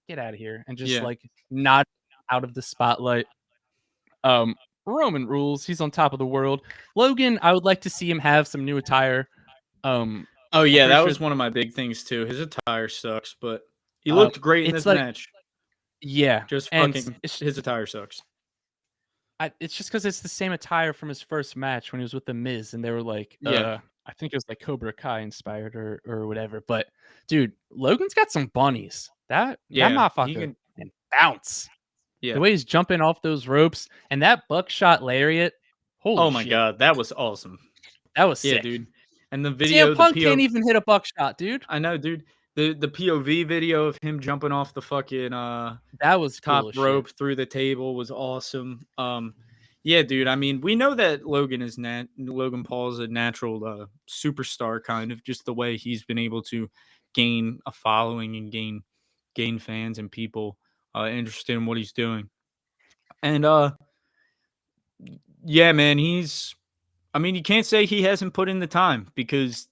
get out of here, and just Yeah. like not out of the spotlight. Um, Roman rules. He's on top of the world. Logan, I would like to see him have some new attire. Um, Oh I'm yeah, pretty that sure was one of my big things too. His attire sucks, but he looked great in it's this like match. yeah, Just and fucking his attire sucks. it's just because it's the same attire from his first match when he was with the Miz, and they were like, Yeah. I think it was like Cobra Kai inspired or whatever. But dude, Logan's got some bunnies. That Yeah. He motherfucker can can bounce. The yeah. way he's jumping off those ropes and that buckshot lariat, holy Oh my shit, god, that was awesome. that was Yeah, sick. dude. And the CM video, the Punk can't PO even hit a buckshot, dude. I know, dude. The POV video of him jumping off the fucking That was cool top as shit. rope through the table was awesome. Yeah, dude. I mean, we know that Logan Paul is a natural superstar, kind of just the way he's been able to gain a following and gain fans and people interested in what he's doing. And yeah, man, he's. I mean, you can't say he hasn't put in the time because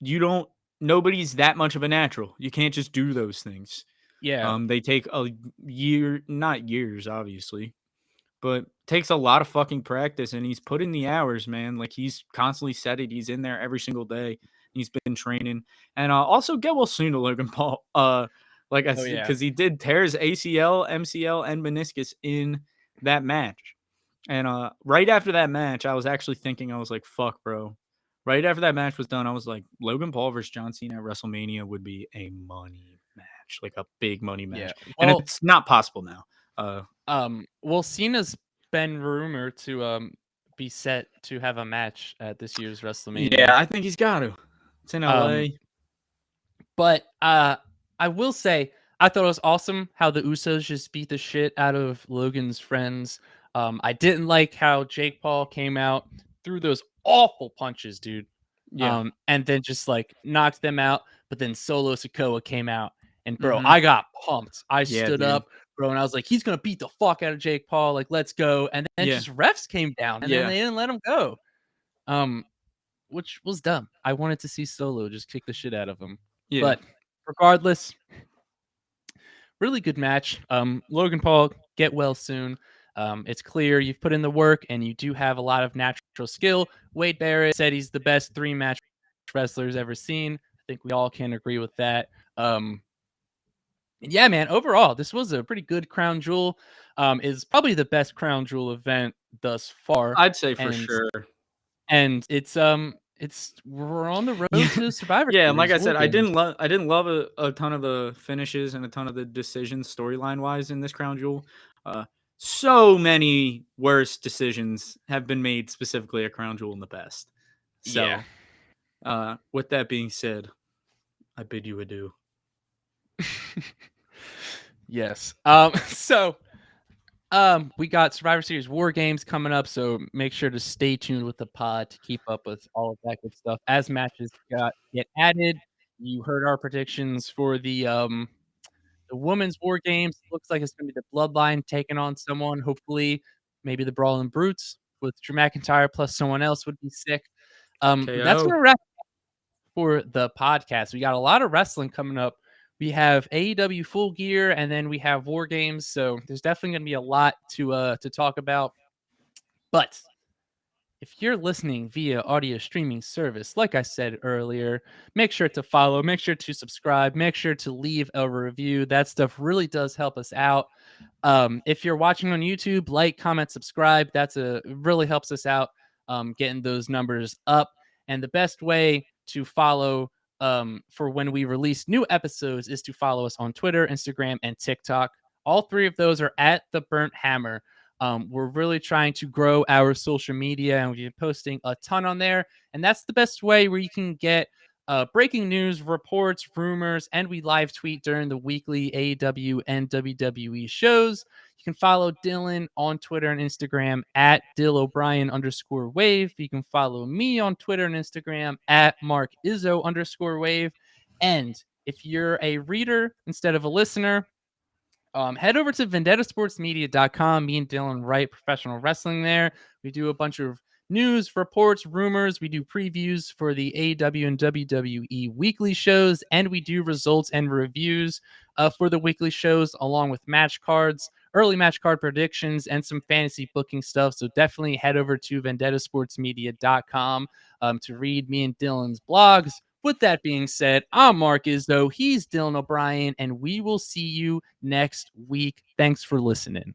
you don't. Nobody's that much of a natural. You can't just do those things. Yeah. They take a year, not years, obviously, but takes a lot of fucking practice, and he's put in the hours, man. Like he's constantly said it. He's in there every single day. He's been training, and also get well soon to Logan Paul. Like I Oh said, yeah. because he did tear his ACL, MCL, and meniscus in that match. And right after that match, I was actually thinking, I was like, "Fuck, bro." Right after that match was done, I was like, Logan Paul versus John Cena at WrestleMania would be a money match, like a big money Yeah. match, and Well, it's not possible now. Uh, Cena's been rumored to be set to have a match at this year's yeah, WrestleMania. I think he's got to. It's in Um, LA. but I will say I thought it was awesome how the Usos just beat the shit out of Logan's friends. I didn't like how Jake Paul came out, threw those awful punches, dude. Yeah. And then just like knocked them out. But then Solo Sikoa came out, and bro, Hmm. I got pumped. I Yeah, stood dude. up, bro, and I was like, he's gonna beat the fuck out of Jake Paul. Like, let's go. And then Yeah. just refs came down, and then Yeah. they didn't let him go. Um, which was dumb. I wanted to see Solo just kick the shit out of him. Yeah. But regardless, really good match. Logan Paul, get well soon. It's clear you've put in the work and you do have a lot of natural skill. Wade Barrett said he's the best 3 match wrestlers ever seen. I think we all can agree with that. Yeah, man. Overall, this was a pretty good Crown Jewel. Is probably the best Crown Jewel event thus far, I'd say for and sure. it's we're on the road Yeah, to Survivor yeah, and like Series I War said, I Games. didn't love a ton of the finishes and a ton of the decisions storyline wise in this Crown Jewel. Uh, so many worse decisions have been made specifically at Crown Jewel in the past. Yeah. So, with that being said, I bid you adieu. Yes. So we got Survivor Series War Games coming up, so make sure to stay tuned with the pod to keep up with all of that good stuff. As matches get added, you heard our predictions for the women's War Games. Looks like it's gonna be the Bloodline taking on someone. Hopefully, maybe the Brawling Brutes with Drew McIntyre plus someone else would be sick. That's KO. gonna wrap for the podcast. We got a lot of wrestling coming up. We have AEW Full Gear, and then we have War Games. So there's definitely going to be a lot to talk about. But if you're listening via audio streaming service, like I said earlier, make sure to follow, make sure to subscribe, make sure to leave a review. That stuff really does help us out. If you're watching on YouTube, like, comment, subscribe. Really helps us out getting those numbers up. And the best way to follow for when we release new episodes is to follow us on Twitter, Instagram, and TikTok. All three of those are at the Burnt Hammer. We're really trying to grow our social media, and we've been posting a ton on there. And that's the best way where you can get breaking news, reports, rumors, and we live tweet during the weekly AEW and WWE shows. You can follow Dillon on Twitter and Instagram at DillO'Brien_wave. You can follow me on Twitter and Instagram at MarkIzzo_wave. And if you're a reader instead of a listener, head over to vendettasportsmedia.com. Me and Dillon write professional wrestling there. We do a bunch of news, reports, rumors. We do previews for the AEW and WWE weekly shows, and we do results and reviews for the weekly shows, along with match cards, early match card predictions, and some fantasy booking stuff. So definitely head over to vendettasportsmedia.com to read me and Dillon's blogs. With that being said, I'm Mark Izzo. He's Dillon O'Brien, and we will see you next week. Thanks for listening.